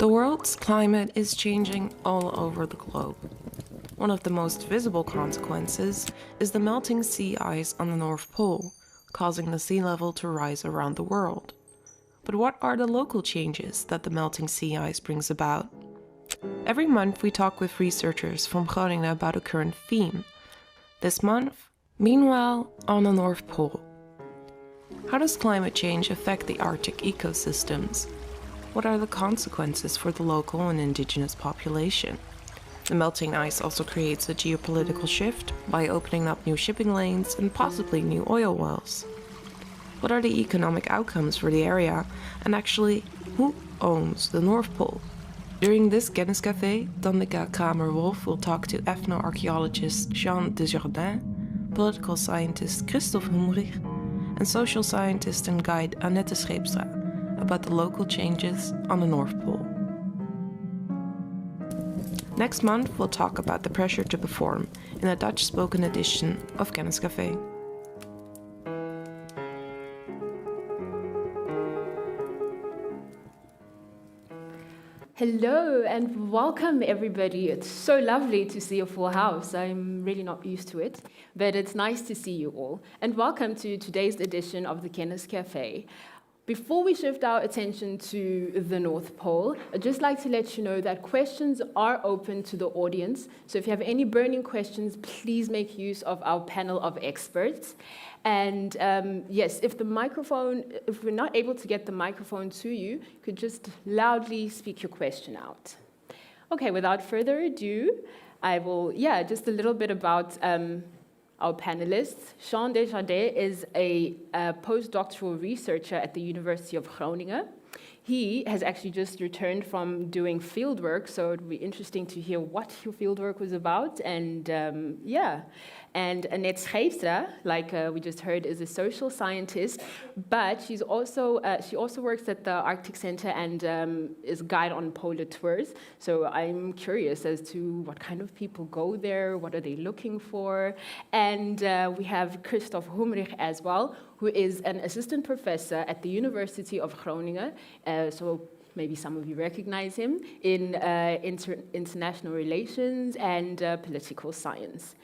The world's climate is changing all over the globe. One of the most visible consequences is the melting sea ice on the North Pole, causing the sea level to rise around the world. But what are the local changes that the melting sea ice brings about? Every month we talk with researchers from Groningen about a current theme. This month, meanwhile, on the North Pole. How does climate change affect the Arctic ecosystems? What are the consequences for the local and indigenous population? The melting ice also creates a geopolitical shift by opening up new shipping lanes and possibly new oil wells. What are the economic outcomes for the area, and actually, who owns the North Pole? During this Kenniscafé, Tandika Kramer-Wolf will talk to ethnoarchaeologist Jean Desjardins, political scientist Christophe Humrich, and social scientist and guide Annette Scheepstra about the local changes on the North Pole. Next month, we'll talk about the pressure to perform in a Dutch-spoken edition of Kenniscafé. Hello and welcome everybody. It's so lovely to see a full house. I'm really not used to it, but it's nice to see you all. And welcome to today's edition of the Kenniscafé. Before we shift our attention to the North Pole, I'd just like to let you know that questions are open to the audience. So if you have any burning questions, please make use of our panel of experts. And yes, if we're not able to get the microphone to you, you could just loudly speak your question out. Okay, without further ado, I will, just a little bit about our panelists. Jean Desjardins is a postdoctoral researcher at the University of Groningen. He has actually just returned from doing fieldwork, so it would be interesting to hear what your fieldwork was about. And And Annette Scheepstra, like we just heard, is a social scientist, but she also works at the Arctic Center and is a guide on polar tours. So I'm curious as to what kind of people go there, what are they looking for. And we have Christophe Humrich as well, who is an assistant professor at the University of Groningen. So maybe some of you recognize him in international relations and political science.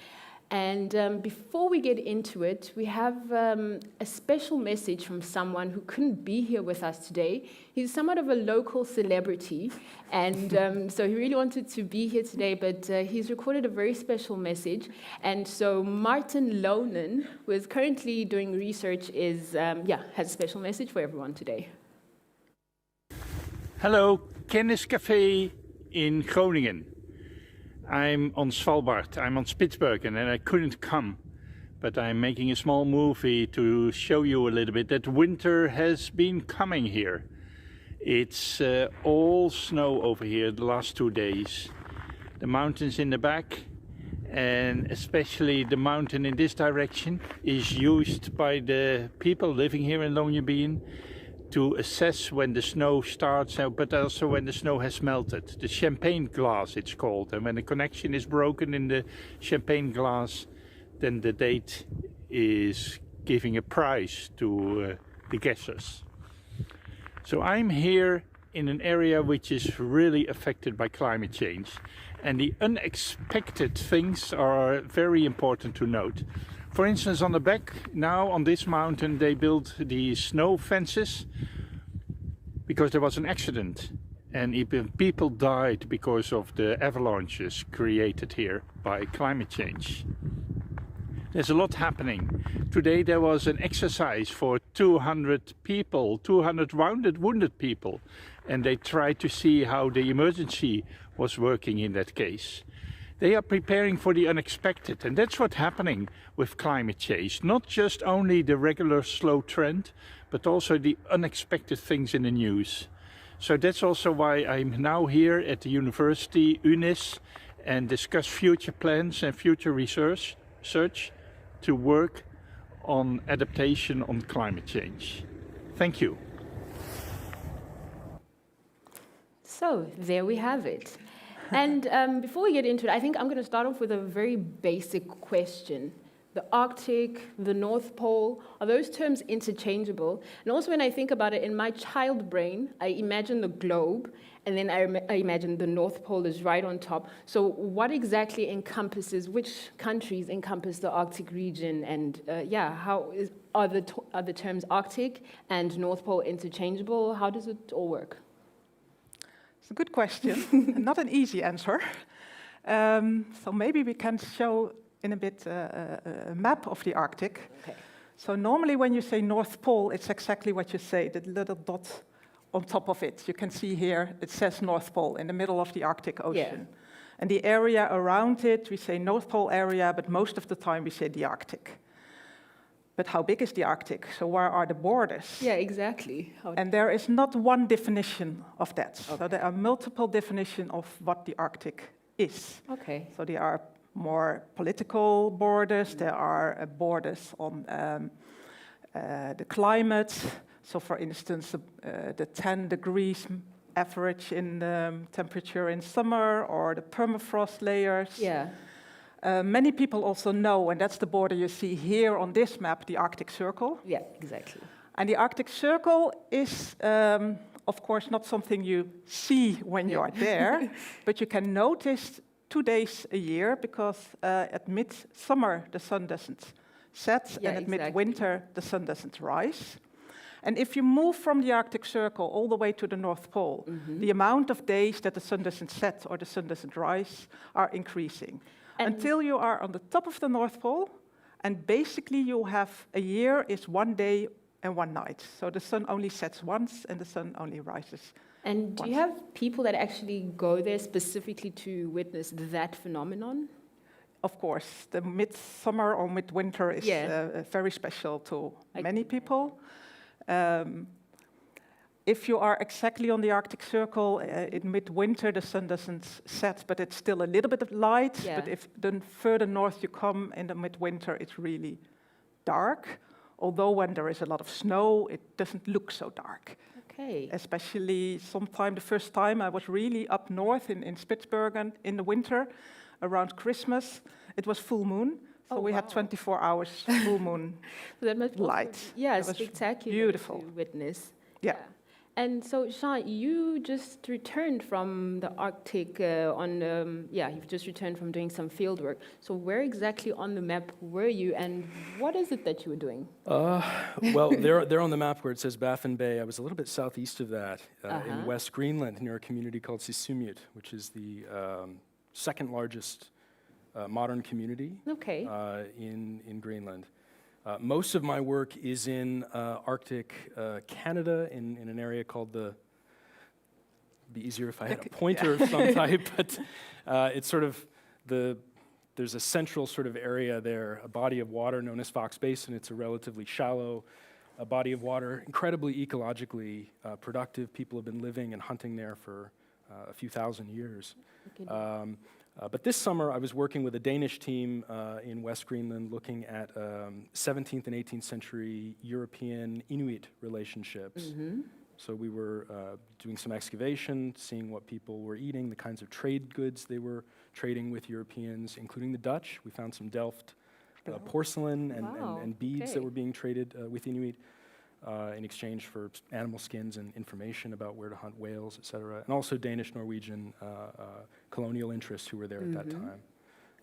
And before we get into it, we have a special message from someone who couldn't be here with us today. He's somewhat of a local celebrity, and so he really wanted to be here today, but he's recorded a very special message. And so Martin Lonen, who is currently doing research, has a special message for everyone today. Hello, Kenniscafé in Groningen. I'm on Svalbard, I'm on Spitsbergen, and I couldn't come, but I'm making a small movie to show you a little bit that winter has been coming here. It's all snow over here the last 2 days. The mountains in the back, and especially the mountain in this direction, is used by the people living here in Longyearbyen to assess when the snow starts, but also when the snow has melted. The champagne glass, it's called, and when the connection is broken in the champagne glass, then the date is giving a prize to the guessers. So I'm here in an area which is really affected by climate change, and the unexpected things are very important to note. For instance, on the back now on this mountain they built the snow fences because there was an accident and people died because of the avalanches created here by climate change. There's a lot happening. Today there was an exercise for 200 people, 200 wounded people, and they tried to see how the emergency was working in that case. They are preparing for the unexpected, and that's what's happening with climate change. Not just only the regular slow trend, but also the unexpected things in the news. So that's also why I'm now here at the university, UNIS, and discuss future plans and future research to work on adaptation on climate change. Thank you. So there we have it. And before we get into it, I think I'm going to start off with a very basic question. the Arctic, the North Pole, are those terms interchangeable? And also when I think about it, in my child brain, I imagine the globe, and then I imagine the North Pole is right on top. So what exactly which countries encompass the Arctic region? And are the terms Arctic and North Pole interchangeable? How does it all work? It's a good question, and not an easy answer. So maybe we can show in a bit a map of the Arctic. Okay. So normally when you say North Pole, it's exactly what you say, the little dot on top of it. You can see here, it says North Pole in the middle of the Arctic Ocean. Yeah. And the area around it, we say North Pole area, but most of the time we say the Arctic. But how big is the Arctic? So where are the borders? Yeah, exactly. And there is not one definition of that. Okay. So there are multiple definitions of what the Arctic is. Okay. So there are more political borders, there are borders on the climate. So for instance, the 10 degrees average in temperature in summer, or the permafrost layers. Yeah. Many people also know, and that's the border you see here on this map, the Arctic Circle. Yeah, exactly. And the Arctic Circle is, of course, not something you see when you are there, but you can notice 2 days a year, because at midsummer the sun doesn't set, and at midwinter the sun doesn't rise. And if you move from the Arctic Circle all the way to the North Pole, the amount of days that the sun doesn't set or the sun doesn't rise are increasing. Until you are on the top of the North Pole, and basically you have a year is 1 day and 1 night. So the sun only sets once and the sun only rises. And do you have people that actually go there specifically to witness that phenomenon? Of course, the midsummer or midwinter is very special to many people. If you are exactly on the Arctic Circle, in midwinter the sun doesn't set, but it's still a little bit of light. Yeah. But if the further north you come in the midwinter, it's really dark. Although when there is a lot of snow, it doesn't look so dark. Okay. Especially the first time I was really up north in Spitsbergen in the winter, around Christmas, it was full moon. So we had 24 hours full moon So that must light. Yeah, It was spectacular beautiful. to witness. Yeah. And so, Jean, you just returned from the Arctic you've just returned from doing some field work. So where exactly on the map were you, and what is it that you were doing? Well, there on the map where it says Baffin Bay, I was a little bit southeast of that, in West Greenland, near a community called Sisimiut, which is the second largest modern community in Greenland. Most of my work is in Arctic Canada, in an area called it'd be easier if I had a pointer of some type, but it's sort of there's a central sort of area there, a body of water known as Fox Basin. It's a relatively shallow body of water, incredibly ecologically productive. People have been living and hunting there for a few thousand years. But this summer, I was working with a Danish team in West Greenland looking at 17th and 18th century European Inuit relationships. Mm-hmm. So we were doing some excavation, seeing what people were eating, the kinds of trade goods they were trading with Europeans, including the Dutch. We found some Delft porcelain and beads that were being traded with Inuit in exchange for animal skins and information about where to hunt whales, et cetera, and also Danish, Norwegian colonial interests who were there at that time.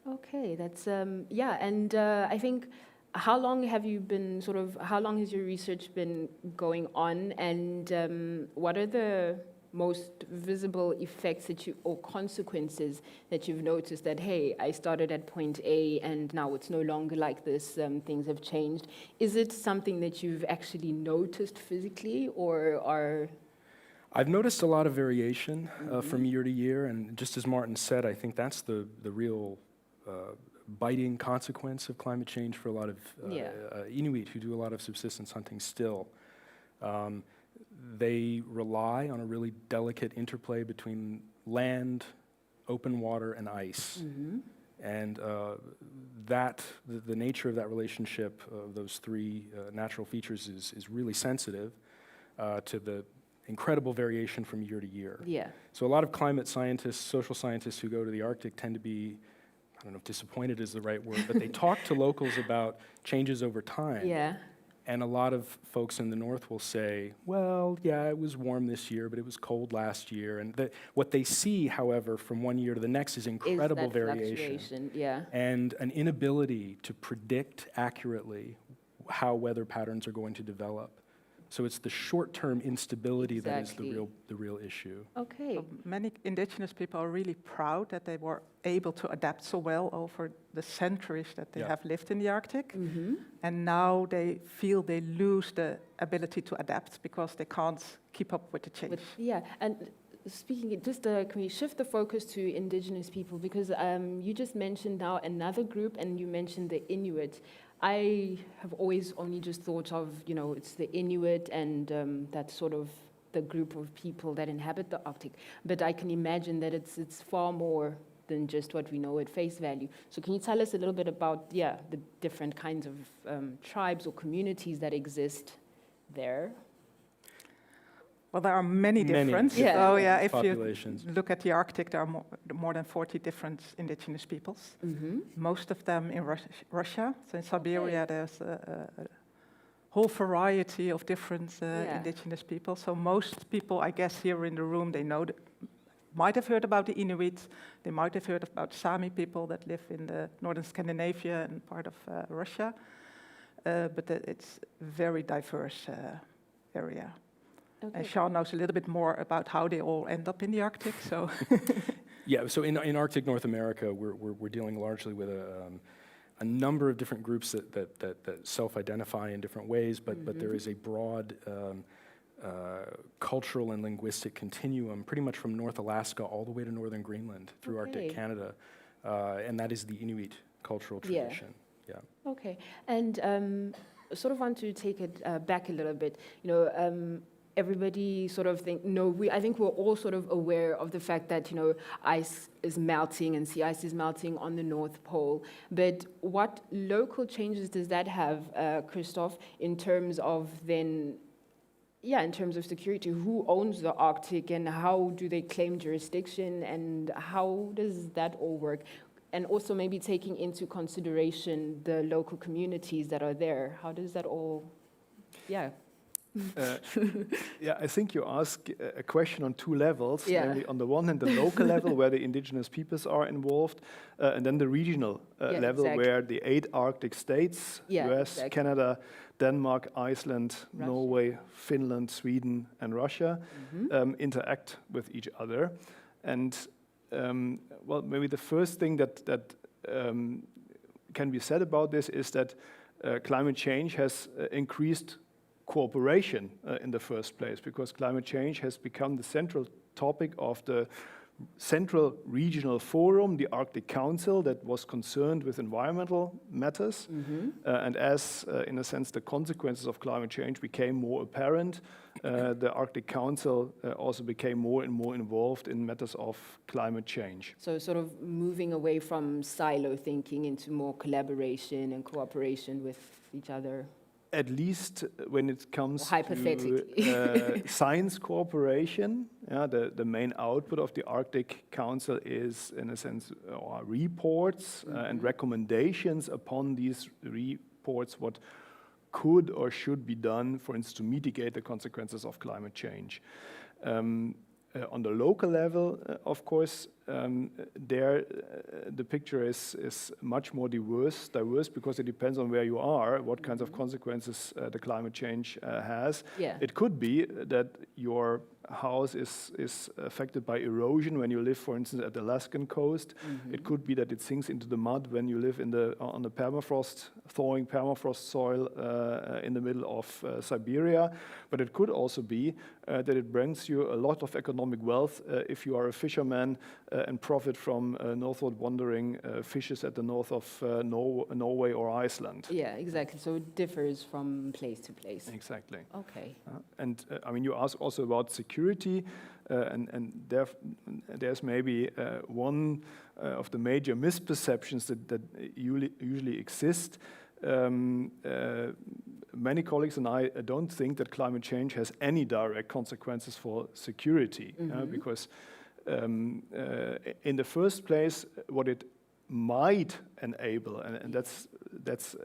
Okay, that's and I think how long has your research been going on, and what are the most visible effects or consequences that you've noticed that, hey, I started at point A and now it's no longer like this, things have changed? Is it something that you've actually noticed physically, or are... I've noticed a lot of variation from year to year, and just as Martin said, I think that's the real biting consequence of climate change for a lot of Inuit who do a lot of subsistence hunting still. They rely on a really delicate interplay between land, open water, and ice. Mm-hmm. And the nature of that relationship of those three natural features is really sensitive to the incredible variation from year to year. Yeah. So a lot of climate scientists, social scientists who go to the Arctic tend to be I don't know if disappointed is the right word, but they talk to locals about changes over time. Yeah. And a lot of folks in the north will say, well, yeah, it was warm this year, but it was cold last year. And what they see, however, from one year to the next is incredible Is that variation. fluctuation, yeah. And an inability to predict accurately how weather patterns are going to develop. So it's the short-term instability that is Exactly. the real issue. Okay. So many indigenous people are really proud that they were able to adapt so well over the centuries that they Yeah. have lived in the Arctic. Mm-hmm. And now they feel they lose the ability to adapt because they can't keep up with the change. Yeah, and speaking, can we shift the focus to indigenous people? Because you just mentioned now another group, and you mentioned the Inuit. I have always only just thought of, it's the Inuit and that's sort of the group of people that inhabit the Arctic. But I can imagine that it's far more than just what we know at face value. So can you tell us a little bit about, the different kinds of tribes or communities that exist there? Well, there are many different. Yeah. So yeah, if populations. you look at the Arctic, there are more than 40 different indigenous peoples. Mm-hmm. Most of them in Russia. So in Siberia, there's a whole variety of different indigenous people. So most people, I guess, here in the room, they know, might have heard about the Inuit. They might have heard about Sami people that live in the northern Scandinavia and part of Russia. But it's a very diverse area. Okay. And Sean knows a little bit more about how they all end up in the Arctic. So Yeah, so in Arctic North America, we're dealing largely with a number of different groups that self-identify in different ways, but there is a broad cultural and linguistic continuum, pretty much from North Alaska all the way to northern Greenland through Arctic Canada, and that is the Inuit cultural tradition. Yeah. Okay, and sort of want to take it back a little bit. Everybody sort of I think we're all sort of aware of the fact that, ice is melting and sea ice is melting on the North Pole. But what local changes does that have, Christoph, in terms of in terms of security? Who owns the Arctic and how do they claim jurisdiction and how does that all work? And also maybe taking into consideration the local communities that are there. How does that all, I think you ask a question on two levels. Yeah. Namely, on the one hand, the local level where the indigenous peoples are involved, and then the regional level where the 8 Arctic states, US, Canada, Denmark, Iceland, Russia. Norway, Finland, Sweden, and Russia interact with each other. And maybe the first thing that can be said about this is that climate change has increased cooperation in the first place, because climate change has become the central topic of the Central Regional Forum, the Arctic Council, that was concerned with environmental matters. And as, in a sense, the consequences of climate change became more apparent, the Arctic Council also became more and more involved in matters of climate change. So sort of moving away from silo thinking into more collaboration and cooperation with each other. At least when it comes Hypothetically. to science cooperation, the main output of the Arctic Council is, in a sense, reports and recommendations upon these reports, what could or should be done, for instance, to mitigate the consequences of climate change. On the local level, of course, the picture is much more diverse because it depends on where you are, what kinds of consequences the climate change has. Yeah. It could be that your house is affected by erosion when you live, for instance, at the Alaskan coast. It could be that it sinks into the mud when you live on the thawing permafrost soil in the middle of Siberia. But it could also be that it brings you a lot of economic wealth if you are a fisherman and profit from northward wandering fishes at the north of Norway or Iceland. Yeah, exactly. So it differs from place to place. Exactly. Okay. You ask also about security, and there's maybe one of the major misperceptions that usually exist. Many colleagues and I don't think that climate change has any direct consequences for security, because in the first place, what it might enable, and that's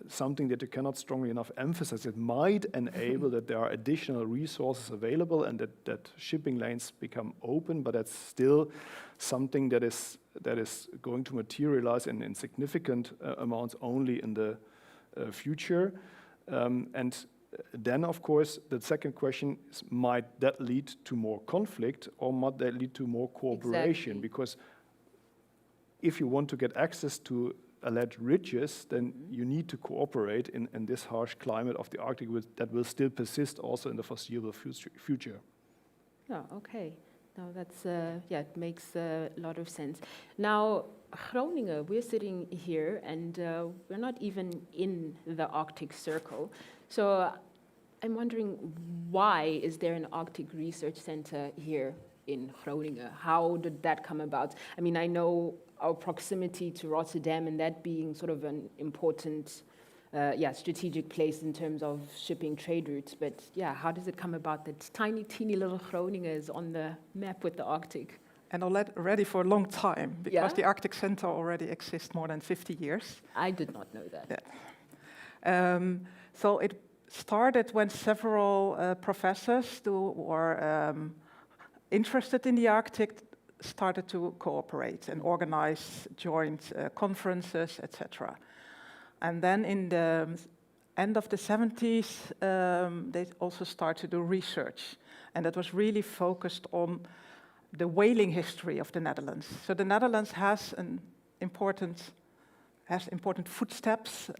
something that you cannot strongly enough emphasize. It might enable that there are additional resources available and that shipping lanes become open, but that's still something that is going to materialize in significant amounts only in the future. And then, of course, the second question is, might that lead to more conflict or might that lead to more cooperation? Exactly. Because if you want to get access to alleged ridges, then you need to cooperate in this harsh climate of the Arctic that will still persist also in the foreseeable future. Oh, okay. No, that's, it makes a lot of sense. Now, Groningen, we're sitting here and we're not even in the Arctic Circle. So I'm wondering, why is there an Arctic Research Center here in Groningen? How did that come about? I mean, I know our proximity to Rotterdam and that being sort of an important strategic place in terms of shipping trade routes. But yeah, how does it come about that tiny, teeny little Groningen is on the map with the Arctic? And already for a long time, because Yeah? the Arctic Center already exists more than 50 years. I did not know that. Yeah. So it started when several professors who were interested in the Arctic started to cooperate and organize joint conferences, etc. And then in the end of the 70s, they also started to do research. And that was really focused on the whaling history of the Netherlands. So the Netherlands has important footsteps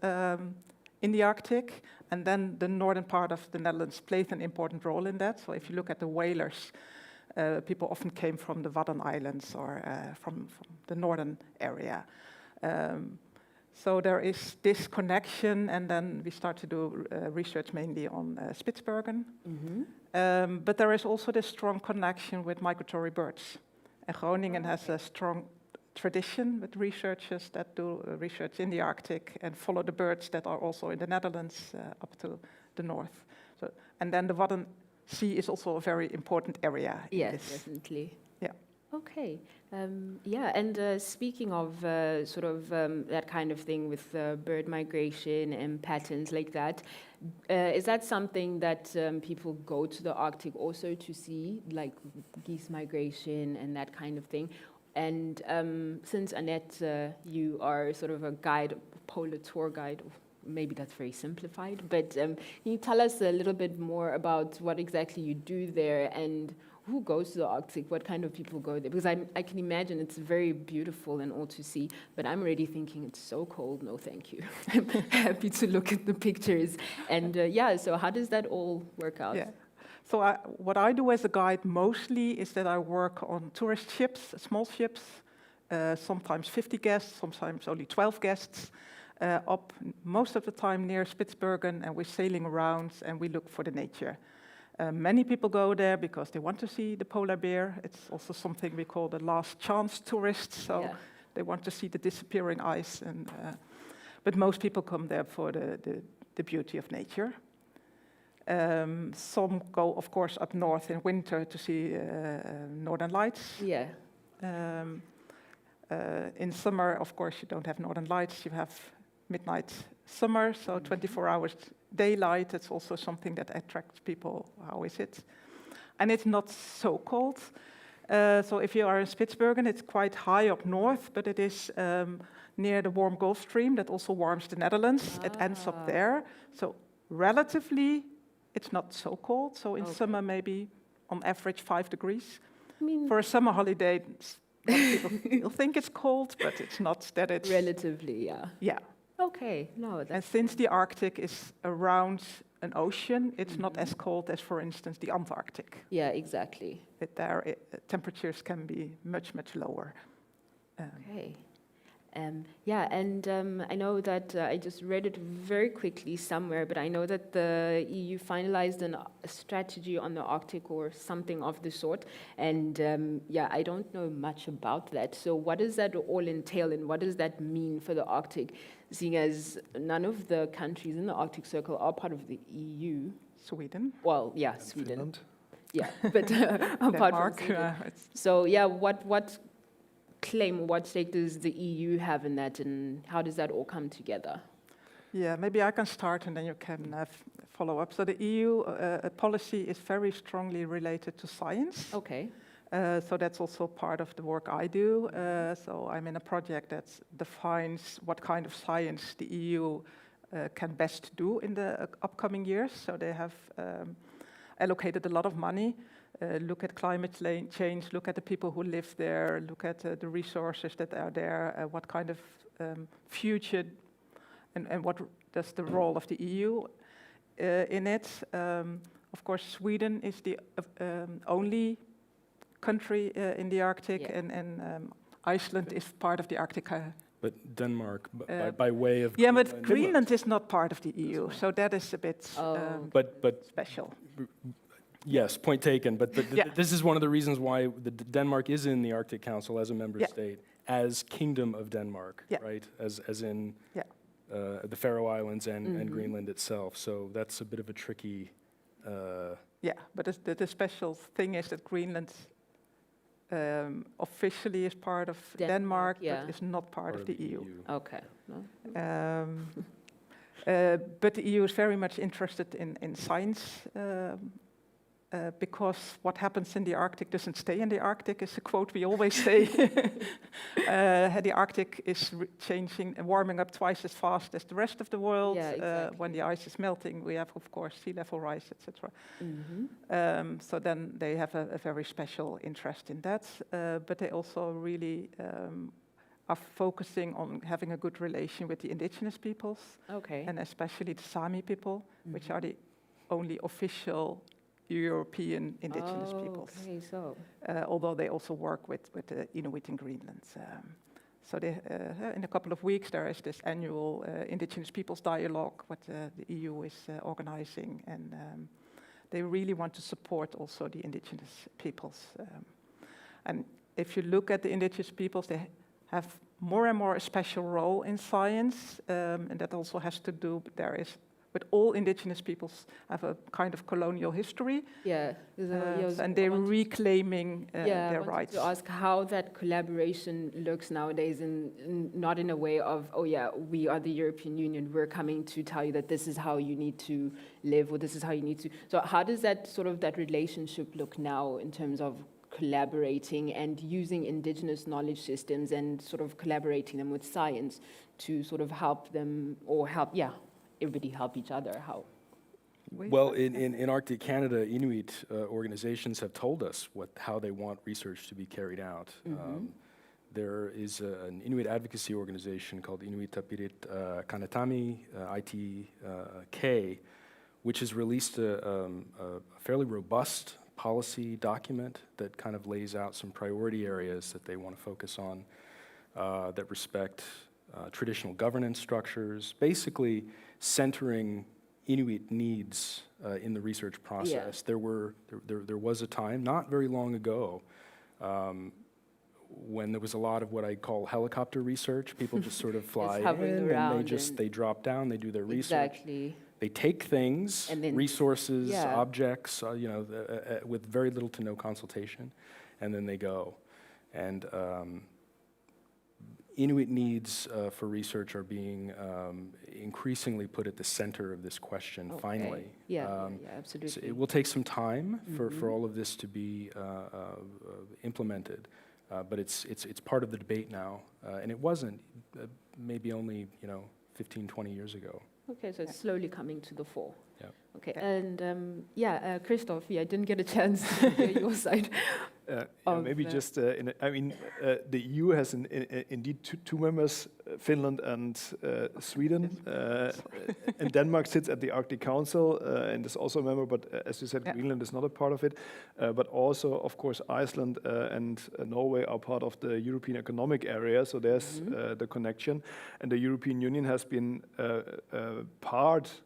in the Arctic, and then the northern part of the Netherlands played an important role in that. So if you look at the whalers, people often came from the Wadden Islands or from the northern area. So there is this connection, and then we start to do research mainly on Spitsbergen. Mm-hmm. But there is also this strong connection with migratory birds. And Groningen has a strong tradition with researchers that do research in the Arctic and follow the birds that are also in the Netherlands up to the north. So, and then the Wadden Sea is also a very important area. Yes, definitely. Yeah. Okay. And speaking of that kind of thing with bird migration and patterns like that, is that something that people go to the Arctic also to see, like geese migration and that kind of thing? And since Annette, you are sort of a guide, polar tour guide, maybe that's very simplified, but can you tell us a little bit more about what exactly you do there and who goes to the Arctic? What kind of people go there? Because I can imagine it's very beautiful and all to see, but I'm already thinking it's so cold. No, thank you. I'm happy to look at the pictures. And so how does that all work out? Yeah. So what I do as a guide mostly is that I work on tourist ships, small ships, sometimes 50 guests, sometimes only 12 guests, up most of the time near Spitsbergen, and we're sailing around and we look for the nature. Many people go there because they want to see the polar bear. It's also something we call the last chance tourists, so they want to see the disappearing ice. And but most people come there for the beauty of nature. Some go, of course, up north in winter to see northern lights. Yeah. In summer, of course, you don't have northern lights. You have midnight summer, so 24 hours daylight. It's also something that attracts people. How is it? And it's not so cold. So if you are in Spitsbergen, it's quite high up north, but it is near the warm Gulf Stream that also warms the Netherlands. It ends up there. So relatively, it's not so cold. So in summer, maybe on average 5 degrees. I mean, for a summer holiday, people think it's cold, but it's not that it's... Relatively, yeah. Yeah. Okay, no, that's... And since the Arctic is around an ocean, it's not as cold as, for instance, the Antarctic. Yeah, exactly. Temperatures can be much, much lower. Okay. I know that I just read it very quickly somewhere, but I know that the EU finalized a strategy on the Arctic or something of the sort. And I don't know much about that. So what does that all entail and what does that mean for the Arctic, seeing as none of the countries in the Arctic Circle are part of the EU? Sweden. Well, yeah, Sweden. Finland. Yeah, but apart from Sweden. So, yeah, what claim? What stake does the EU have in that, and how does that all come together? Yeah, maybe I can start and then you can follow up. So the EU policy is very strongly related to science. Okay. So that's also part of the work I do. So I'm in a project that defines what kind of science the EU can best do in the upcoming years. So they have allocated a lot of money. Look at climate change, look at the people who live there, look at the resources that are there, what kind of future and what does the role of the EU in it. Of course, Sweden is the only country in the Arctic, and Iceland is part of the Arctic. But Denmark, by way of... Yeah, but Greenland is not part of the EU, so that is a bit but special. Yes, point taken. But Yeah. this is one of the reasons why Denmark is in the Arctic Council as a member Yeah. state, as Kingdom of Denmark, Yeah. right? As in Yeah. the Faroe Islands and Greenland itself. So that's a bit of a tricky... Yeah, but the special thing is that Greenland officially is part of Denmark, yeah. but is not part of the EU. Okay. No? But the EU is very much interested in science because what happens in the Arctic doesn't stay in the Arctic is a quote we always say. The Arctic is changing and warming up twice as fast as the rest of the world. Yeah, exactly. When the ice is melting, we have, of course, sea level rise, etc. So then they have a very special interest in that. But they also really are focusing on having a good relation with the indigenous peoples. Okay. And especially the Sami people, which are the only official European indigenous peoples. Okay, so. Although they also work with the Inuit in Greenland. So they, in a couple of weeks there is this annual Indigenous Peoples Dialogue, what the EU is organizing, and they really want to support also the indigenous peoples. And if you look at the indigenous peoples, they have more and more a special role in science, and that also has to do, but all indigenous peoples have a kind of colonial history. Yeah. And they're reclaiming their rights. To ask how that collaboration looks nowadays, not in a way of, oh yeah, we are the European Union, we're coming to tell you that this is how you need to live, or this is how you need to. So how does that that relationship look now in terms of collaborating and using indigenous knowledge systems and collaborating them with science to help them, or everybody help each other? How? Well, in Arctic Canada, Inuit organizations have told us how they want research to be carried out. There is an Inuit advocacy organization called Inuit Tapirit Kanatami, ITK, which has released a fairly robust policy document that kind of lays out some priority areas that they want to focus on that respect traditional governance structures, basically centering Inuit needs in the research process. Yeah. There was a time, not very long ago, when there was a lot of what I call helicopter research. People just sort of fly in and they drop down, they do their research. Exactly. They take things, and then, resources, objects, with very little to no consultation, and then they go. And Inuit needs for research are being increasingly put at the center of this question, finally. Yeah, absolutely. So it will take some time for all of this to be implemented, but it's part of the debate now, and it wasn't maybe only 15, 20 years ago. Okay, so it's slowly coming to the fore. Yeah. Okay, and Christoph, I didn't get a chance to hear your side. Maybe just, the EU has indeed two members, Finland and Sweden, and Denmark sits at the Arctic Council and is also a member, but as you said, Greenland is not a part of it. But also, of course, Iceland and Norway are part of the European Economic Area, so there's the connection. And the European Union has been part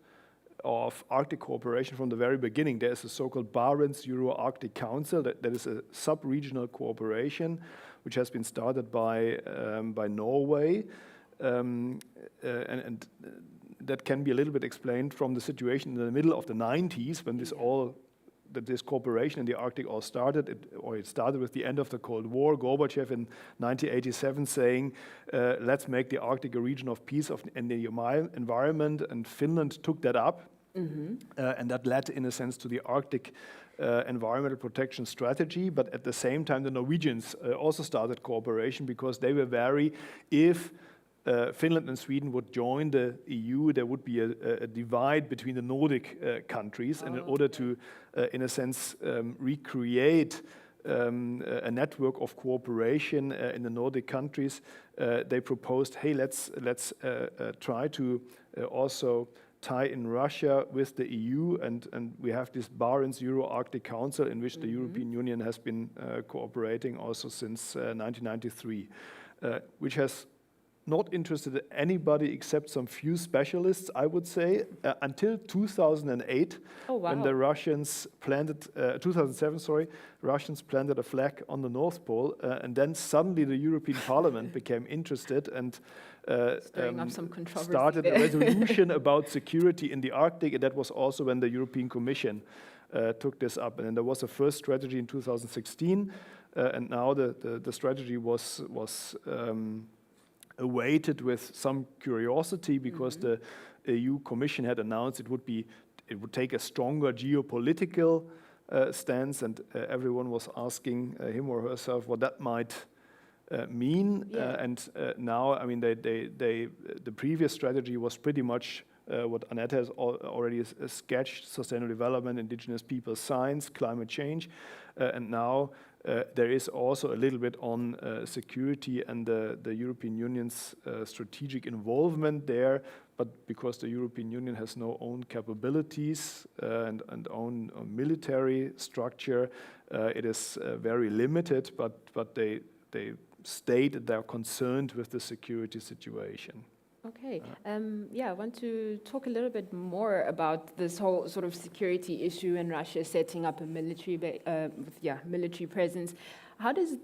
of Arctic cooperation from the very beginning. There is a so-called Barents Euro-Arctic Council that is a sub-regional cooperation which has been started by Norway, and that can be a little bit explained from the situation in the middle of the 90s when this all this cooperation in the Arctic all started. It started with the end of the Cold War. Gorbachev in 1987 saying, let's make the Arctic a region of peace and the environment, and Finland took that up. And that led, in a sense, to the Arctic environmental protection strategy. But at the same time, the Norwegians also started cooperation because they were wary if Finland and Sweden would join the EU, there would be a divide between the Nordic countries. And in order to, in a sense, recreate a network of cooperation in the Nordic countries, they proposed, hey, let's try to also tie in Russia with the EU, and we have this Barents Euro-Arctic Council in which the European Union has been cooperating also since 1993, which has not interested anybody except some few specialists, I would say, until 2008, when the Russians planted, 2007, sorry, Russians planted a flag on the North Pole, and then suddenly the European Parliament became interested and stirring up some controversy started there. a resolution about security in the Arctic, and that was also when the European Commission took this up. And then there was a first strategy in 2016, and now the strategy was awaited with some curiosity because the EU Commission had announced it would take a stronger geopolitical stance, and everyone was asking him or herself what that might mean. And now, I mean, the previous strategy was pretty much what Annette has already sketched: sustainable development, indigenous people, science, climate change, and now there is also a little bit on security and the European Union's strategic involvement there, but because the European Union has no own capabilities and own military structure, it is very limited, but they state that they're concerned with the security situation. Okay, I want to talk a little bit more about this whole sort of security issue and Russia setting up a military presence. How does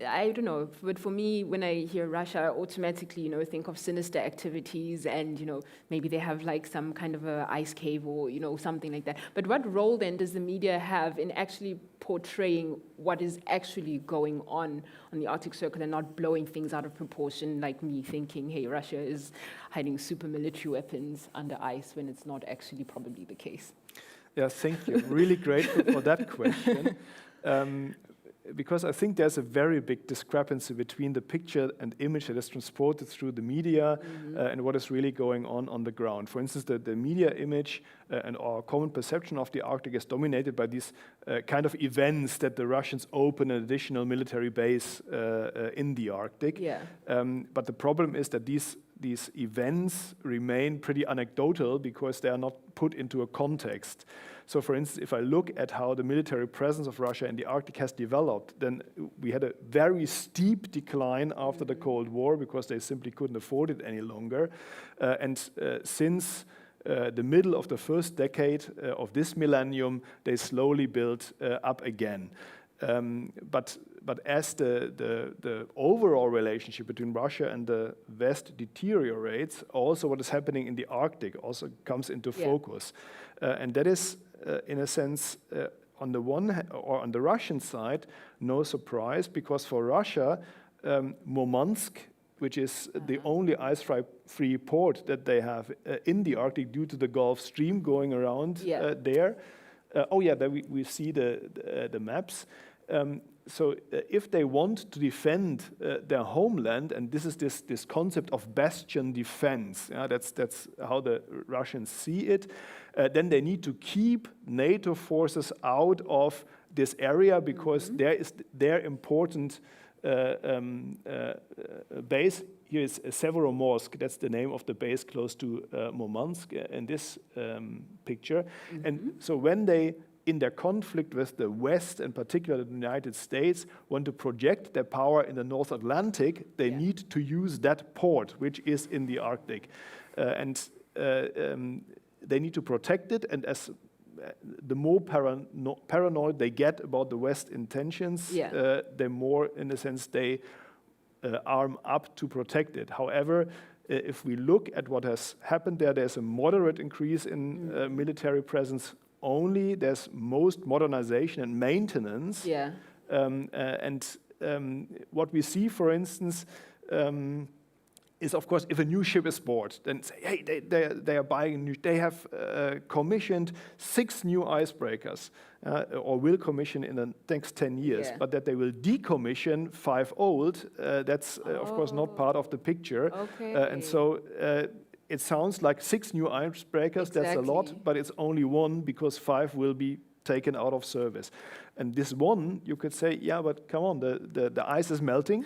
I don't know, but for me, when I hear Russia, I automatically, think of sinister activities and, maybe they have like some kind of a ice cave or, something like that. But what role then does the media have in actually portraying what is actually going on the Arctic Circle and not blowing things out of proportion, like me thinking, hey, Russia is hiding super military weapons under ice when it's not actually probably the case? Yeah, thank you. Really grateful for that question. Because I think there's a very big discrepancy between the picture and image that is transported through the media and what is really going on the ground. For instance, the media image and our common perception of the Arctic is dominated by these kind of events that the Russians open an additional military base in the Arctic. But the problem is that these events remain pretty anecdotal because they are not put into a context. So, for instance, if I look at how the military presence of Russia in the Arctic has developed, then we had a very steep decline after the Cold War because they simply couldn't afford it any longer. And since the middle of the first decade of this millennium, they slowly built up again. But as the overall relationship between Russia and the West deteriorates, also what is happening in the Arctic also comes into focus. And that is, in a sense, on the one hand, or on the Russian side, no surprise, because for Russia, Murmansk, which is the only ice-free port that they have in the Arctic due to the Gulf Stream going around there. There we see the maps. So if they want to defend their homeland, and this is this concept of bastion defense, that's how the Russians see it, then they need to keep NATO forces out of this area because there is their important base. Here is Severomorsk, that's the name of the base close to Murmansk in this picture. And so when they, in their conflict with the West, and particularly the United States, want to project their power in the North Atlantic, they need to use that port, which is in the Arctic. They need to protect it, and as the more paranoid they get about the West intentions, the more, in a sense, they arm up to protect it. However, if we look at what has happened there, there's a moderate increase in military presence only there's most modernization and maintenance. Yeah. What we see, for instance, is of course if a new ship is bought, then say, hey, they are buying a new. They have commissioned 6 new icebreakers, or will commission in the next 10 years. Yeah. But that they will decommission 5 old, that's of course not part of the picture. Okay. And so it sounds like 6 new icebreakers. That's a lot, Exactly. but it's only 1 because 5 will be taken out of service. And this one, you could say, yeah, but come on, the ice is melting,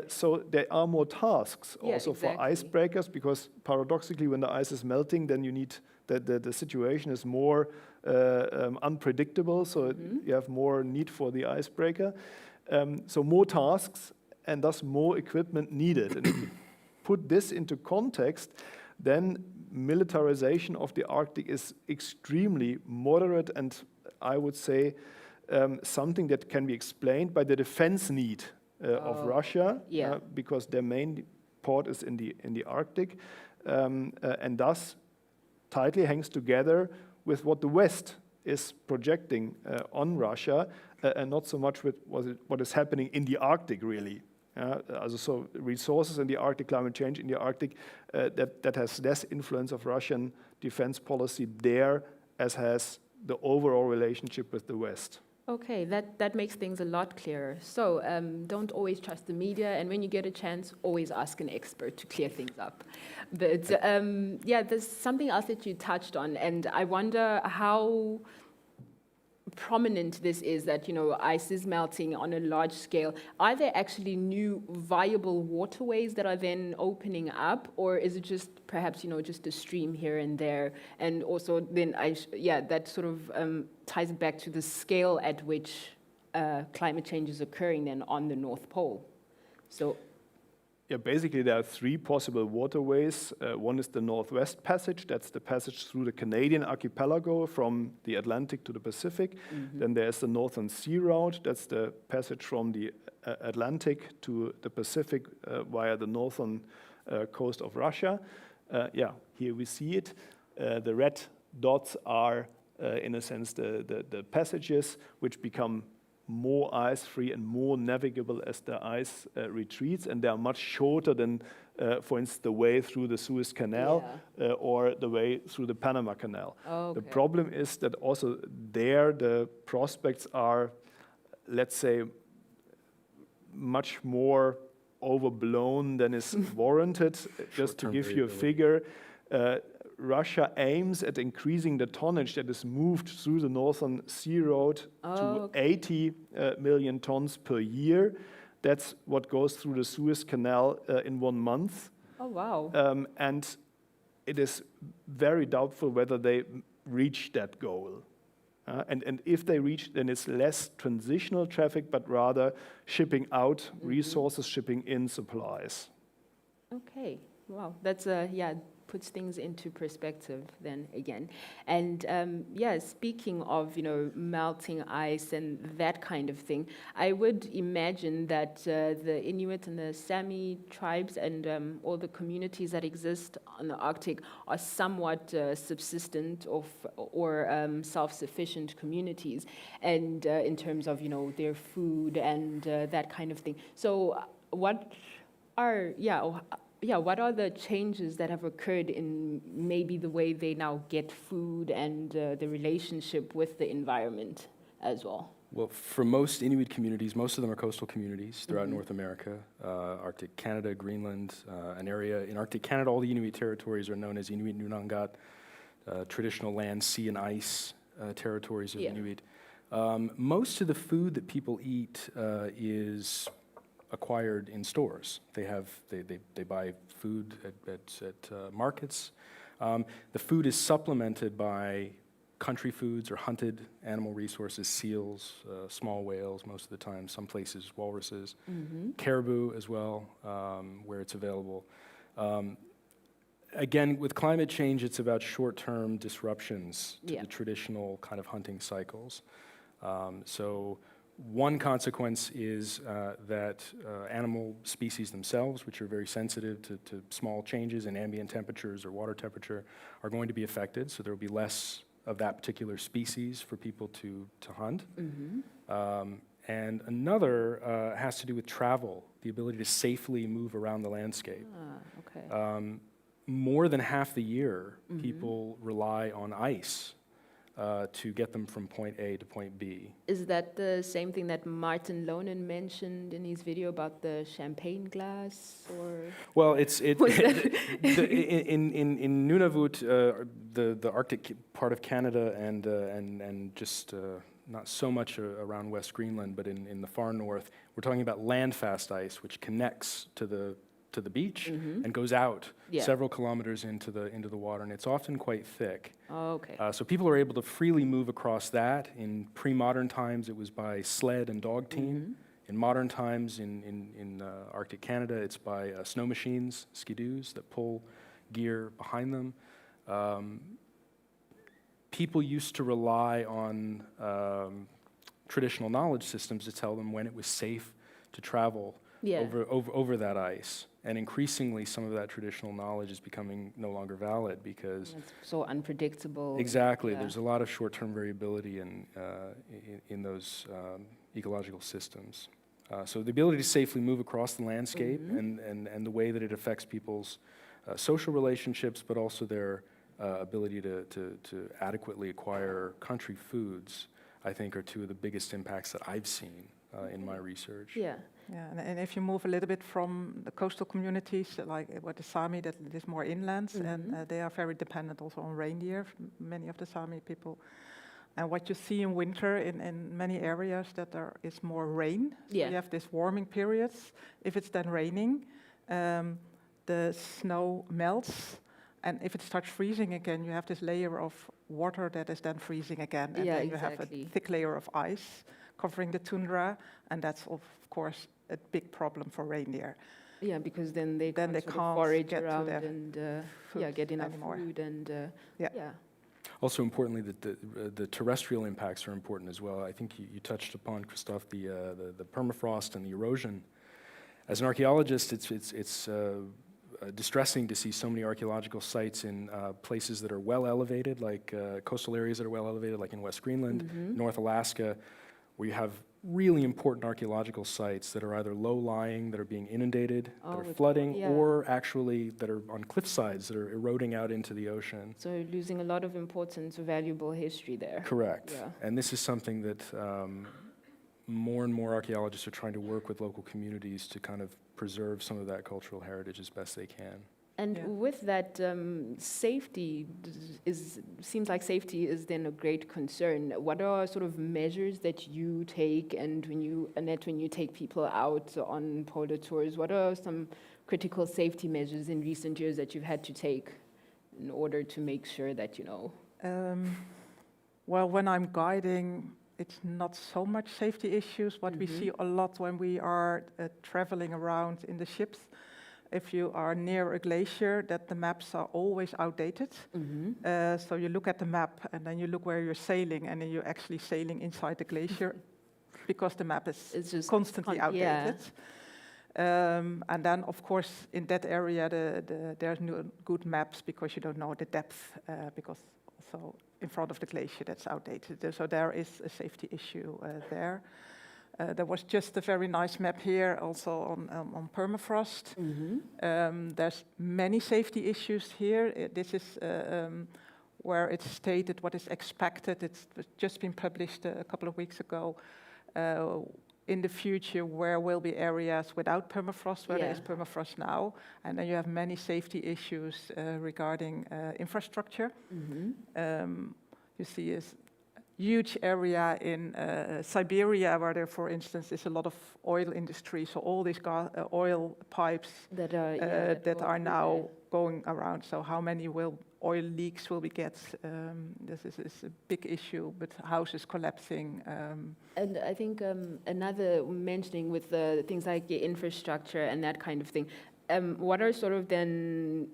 so there are more tasks also for icebreakers, because paradoxically, when the ice is melting, then you need, the situation is more unpredictable, so you have more need for the icebreaker. So more tasks, and thus more equipment needed. And if you put this into context, then militarization of the Arctic is extremely moderate, and I would say something that can be explained by the defense need of Russia, because their main port is in the Arctic, and thus tightly hangs together with what the West is projecting on Russia, and not so much with what is happening in the Arctic, really. So resources in the Arctic, climate change in the Arctic, that has less influence of Russian defense policy there as has the overall relationship with the West. Okay, that makes things a lot clearer. So don't always trust the media, and when you get a chance, always ask an expert to clear things up. But yeah, there's something else that you touched on, and I wonder how prominent this is, that, you know, ice is melting on a large scale. Are there actually new viable waterways that are then opening up, or is it just perhaps, you know, just a stream here and there? And also then that sort of ties back to the scale at which climate change is occurring then on the North Pole. So yeah, basically there are 3 possible waterways. One is the Northwest Passage. That's the passage through the Canadian archipelago from the Atlantic to the Pacific. Then there's the Northern Sea Route. That's the passage from the Atlantic to the Pacific via the northern coast of Russia. Here we see it. The red dots are, in a sense, the passages which become more ice-free and more navigable as the ice retreats, and they are much shorter than, for instance, the way through the Suez Canal or the way through the Panama Canal. Okay. The problem is that also there the prospects are, let's say, much more overblown than is warranted. Just to give you a figure, Russia aims at increasing the tonnage that is moved through the Northern Sea Road to 80 million tons per year. That's what goes through the Suez Canal in 1 month. Oh, wow. And it is very doubtful whether they reach that goal. And if they reach, then it's less transitional traffic, but rather shipping out resources, shipping in supplies. Okay, wow, that's puts things into perspective then again. And speaking of, you know, melting ice and that kind of thing, I would imagine that the Inuit and the Sami tribes and all the communities that exist on the Arctic are somewhat subsistent or self-sufficient communities, and in terms of, you know, their food and that kind of thing. So what are the changes that have occurred in maybe the way they now get food and the relationship with the environment as well? Well, for most Inuit communities, most of them are coastal communities throughout North America, Arctic Canada, Greenland, an area in Arctic Canada. All the Inuit territories are known as Inuit Nunangat, traditional land, sea, and ice territories of Inuit. Most of the food that people eat is acquired in stores. They buy food at markets. The food is supplemented by country foods or hunted animal resources, seals, small whales most of the time, some places walruses, caribou as well, where it's available. Again, with climate change, it's about short-term disruptions to the traditional kind of hunting cycles. So one consequence is that animal species themselves, which are very sensitive to small changes in ambient temperatures or water temperature, are going to be affected. So there will be less of that particular species for people to hunt. And another has to do with travel, the ability to safely move around the landscape. Okay. More than half the year, people rely on ice to get them from point A to point B. Is that the same thing that Martin Lonen mentioned in his video about the champagne glass, or? Well, in Nunavut, the Arctic part of Canada, and just not so much around West Greenland, but in the far north, we're talking about land-fast ice, which connects to the beach and goes out several kilometers into the water, and it's often quite thick. Oh, okay. So people are able to freely move across that. In pre-modern times, it was by sled and dog team. In modern times, in Arctic Canada, it's by snow machines, skidoos, that pull gear behind them. People used to rely on traditional knowledge systems to tell them when it was safe to travel over that ice. And increasingly, some of that traditional knowledge is becoming no longer valid because It's so unpredictable. exactly, Yeah. there's a lot of short-term variability in those ecological systems. So the ability to safely move across the landscape and the way that it affects people's social relationships, but also their ability to adequately acquire country foods, I think, are two of the biggest impacts that I've seen in my research. Yeah. Yeah, and if you move a little bit from the coastal communities, like what the Sami, that is more inland, and they are very dependent also on reindeer, many of the Sami people. And what you see in winter in many areas, that there is more rain. So Yeah. you have these warming periods. If it's then raining, the snow melts. And if it starts freezing again, you have this layer of water that is then freezing again. And Yeah, then you have exactly. a thick layer of ice covering the tundra. And that's, of course, a big problem for reindeer. Yeah, because then they Then can't, they sort of can't forage get to around their and food get enough anymore. food and Yeah. Also importantly, that the terrestrial impacts are important as well. I think you touched upon, Christophe, the permafrost and the erosion. As an archaeologist, it's distressing to see so many archaeological sites in places that are well elevated, like coastal areas that are well elevated, like in West Greenland, North Alaska, where you have really important archaeological sites that are either low-lying, that are being inundated, that are flooding, or actually that are on cliff sides that are eroding out into the ocean. So losing a lot of important, valuable history there. Correct. Yeah. And this is something that more and more archaeologists are trying to work with local communities to kind of preserve some of that cultural heritage as best they can. And Yeah. with that, safety seems like safety is then a great concern. What are sort of measures that you take, and when you take people out on polar tours, what are some critical safety measures in recent years that you've had to take in order to make sure that, Well, when I'm guiding, it's not so much safety issues. What we see a lot when we are traveling around in the ships, if you are near a glacier, that the maps are always outdated. So you look at the map and then you look where you're sailing, and then you're actually sailing inside the glacier because the map is It's just constantly outdated. And then, of course, in that area, there's no good maps because you don't know the depth, because also in front of the glacier that's outdated. So there is a safety issue there. There was just a very nice map here also on permafrost. There's many safety issues here. This is where it's stated what is expected. It's just been published a couple of weeks ago. In the future, where will be areas without permafrost, where there is permafrost now. And then you have many safety issues regarding infrastructure. You see a huge area in Siberia where there, for instance, is a lot of oil industry. So all these oil pipes that are now going around. So how many oil leaks will we get? This is a big issue, but houses collapsing. And I think another mentioning with things like infrastructure and that kind of thing, what are sort of then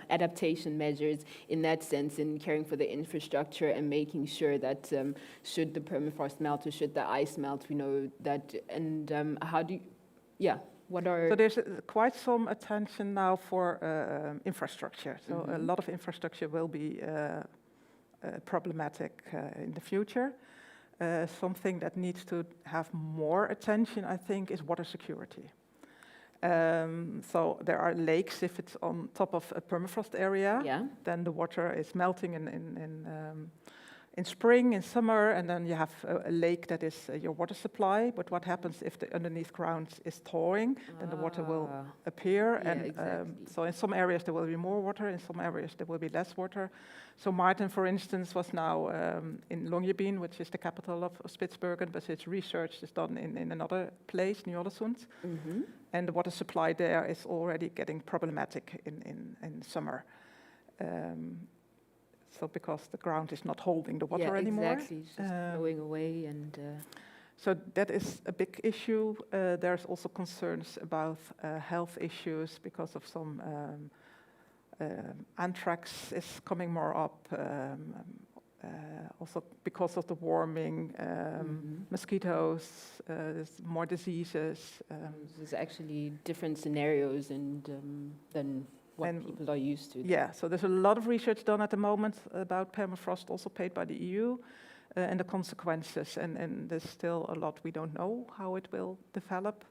adaptation measures in that sense, in caring for the infrastructure and making sure that should the permafrost melt or should the ice melt, we know that, and how do you, What are... So there's quite some attention now for infrastructure. So a lot of infrastructure will be problematic in the future. Something that needs to have more attention, I think, is water security. So there are lakes, if it's on top of a permafrost area, then the water is melting in spring, in summer, and then you have a lake that is your water supply. But what happens if the underneath ground is thawing? Then the water will appear. Yeah, And exactly. so in some areas there will be more water, in some areas there will be less water. So Martin, for instance, was now in Longyearbyen, which is the capital of Spitsbergen, but his research is done in another place, Ny-Ålesund. And the water supply there is already getting problematic in summer. So because the ground is not holding the water anymore. Exactly, it's just flowing away and... So that is a big issue. There's also concerns about health issues because of some anthrax is coming more up. Also because of the warming, mosquitoes, there's more diseases. There's actually different scenarios and than what people are used to. Yeah, so there's a lot of research done at the moment about permafrost, also paid by the EU, and the consequences. And there's still a lot we don't know how it will develop.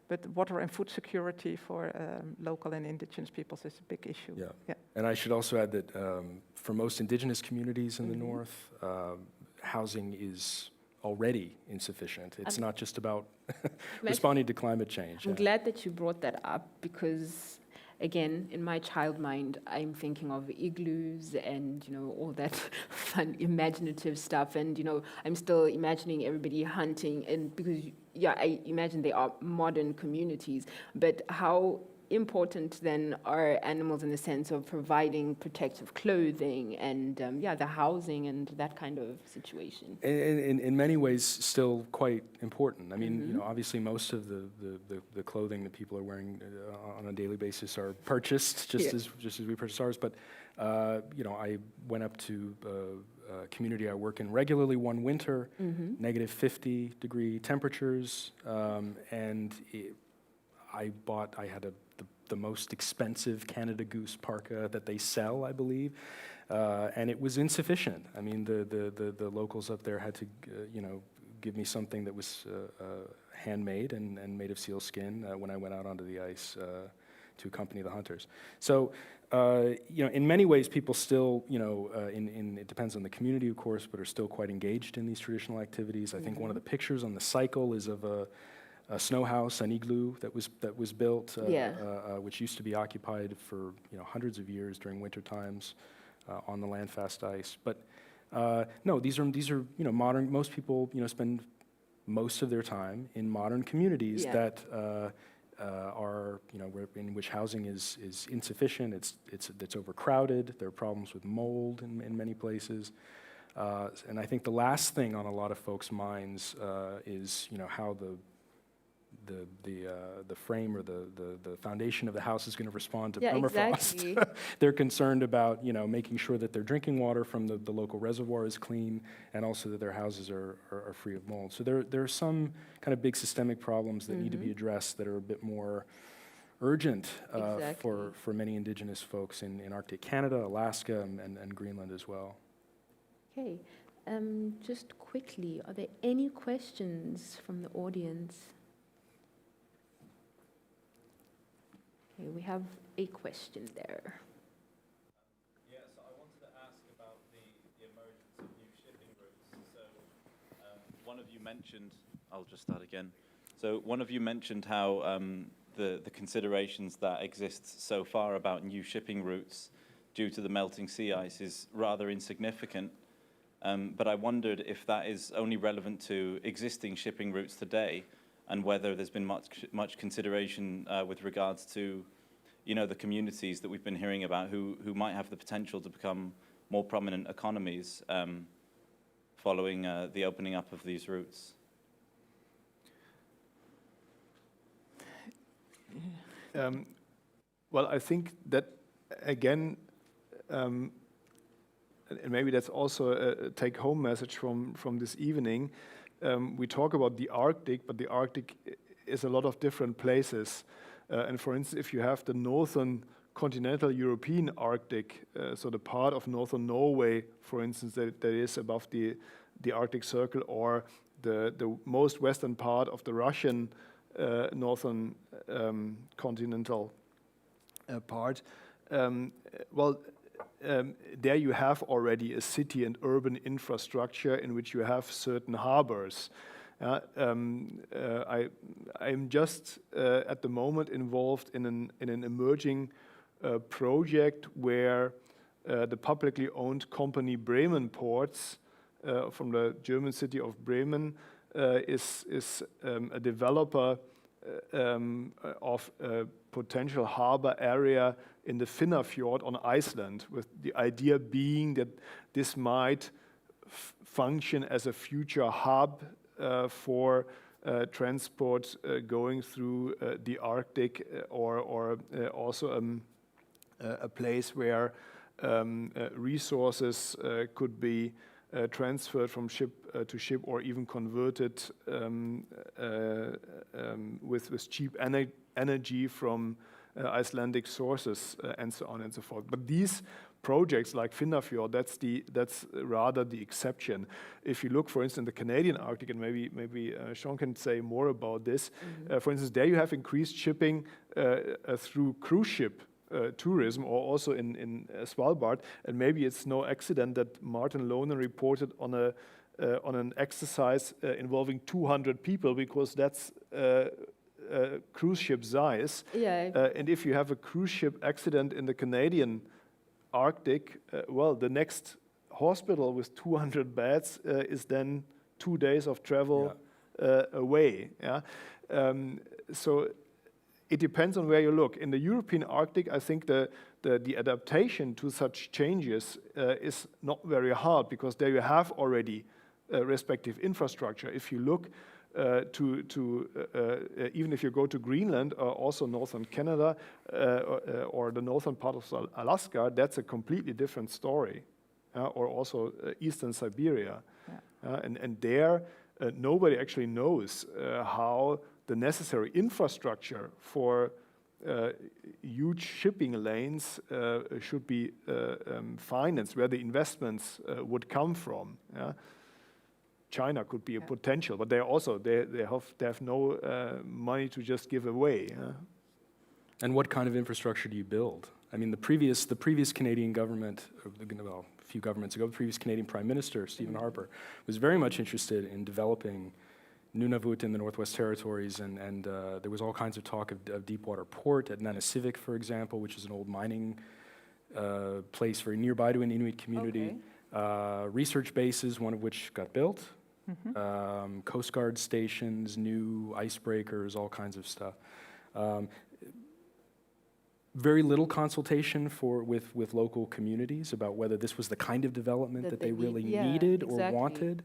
But water and food security for local and indigenous peoples is a big issue. Yeah. And I should also add that for most indigenous communities in the north, housing is already insufficient. It's not just about responding to climate change. I'm glad that you brought that up because, again, in my child mind, I'm thinking of igloos and, all that fun, imaginative stuff. And, I'm still imagining everybody hunting and because, I imagine they are modern communities. But how important then are animals in the sense of providing protective clothing and, the housing and that kind of situation? In many ways, still quite important. I mean, obviously most of the clothing that people are wearing on a daily basis are purchased, just as we purchase ours. But, I went up to a community I work in regularly one winter, negative 50-degree temperatures, and I had the most expensive Canada Goose parka that they sell, I believe, and it was insufficient. I mean, the locals up there had to, give me something that was handmade and made of sealskin when I went out onto the ice to accompany the hunters. So, in many ways, people still, it depends on the community, of course, but are still quite engaged in these traditional activities. I think one of the pictures on the cycle is of a snow house, an igloo that was built, which used to be occupied for hundreds of years during winter times on the landfast ice. But no, these are modern. Most people spend most of their time in modern communities that are in which housing is insufficient. It's overcrowded. There are problems with mold in many places. And I think the last thing on a lot of folks' minds is how the frame or the foundation of the house is going to respond to permafrost. Exactly. They're concerned about making sure that their drinking water from the local reservoir is clean, and also that their houses are free of mold. So there are some kind of big systemic problems that need to be addressed that are a bit more urgent for many indigenous folks in Arctic Canada, Alaska, and Greenland as well. Okay, just quickly, are there any questions from the audience? Okay, we have a question there. Yeah, so I wanted to ask about the emergence of new shipping routes. So one of you mentioned, I'll just start again. So one of you mentioned how the considerations that exist so far about new shipping routes due to the melting sea ice is rather insignificant. But I wondered if that is only relevant to existing shipping routes today, and whether there's been much consideration with regards to, the communities that we've been hearing about who might have the potential to become more prominent economies following the opening up of these routes. Well, I think that, again, and maybe that's also a take-home message from this evening. We talk about the Arctic, but the Arctic is a lot of different places. And for instance, if you have the northern continental European Arctic, so the part of northern Norway, for instance, that is above the Arctic Circle, or the most western part of the Russian northern continental part, there you have already a city and urban infrastructure in which you have certain harbors. I'm just at the moment involved in an emerging project where the publicly owned company Bremen Ports from the German city of Bremen is a developer of a potential harbor area in the Finnafjord on Iceland, with the idea being that this might function as a future hub for transport going through the Arctic, or also a place where resources could be transferred from ship to ship, or even converted with cheap energy from Icelandic sources, and so on and so forth. But these projects like Finnafjord, that's rather the exception. If you look, for instance, in the Canadian Arctic, and maybe Sean can say more about this. For instance, there you have increased shipping through cruise ship tourism, or also in Svalbard, and maybe it's no accident that Martin Lohner reported on an exercise involving 200 people, because that's cruise ship size. Yeah. And if you have a cruise ship accident in the Canadian Arctic, the next hospital with 200 beds is then 2 days of travel away. Yeah? So it depends on where you look. In the European Arctic, I think the adaptation to such changes is not very hard, because there you have already respective infrastructure. If you look even if you go to Greenland, or also northern Canada, or the northern part of Alaska, that's a completely different story. Or also eastern Siberia. Yeah. And there, nobody actually knows how the necessary infrastructure for huge shipping lanes should be financed, where the investments would come from. Yeah? China could be a potential, but they have no money to just give away. And what kind of infrastructure do you build? I mean, the previous Canadian government, a few governments ago, the previous Canadian Prime Minister, Stephen Harper, was very much interested in developing Nunavut in the Northwest Territories, and there was all kinds of talk of Deepwater Port at Nanisivik, for example, which is an old mining place very nearby to an Inuit community. Okay. Research bases, one of which got built. Mm-hmm. Coast Guard stations, new icebreakers, all kinds of stuff. Very little consultation with local communities about whether this was the kind of development that they really needed or wanted.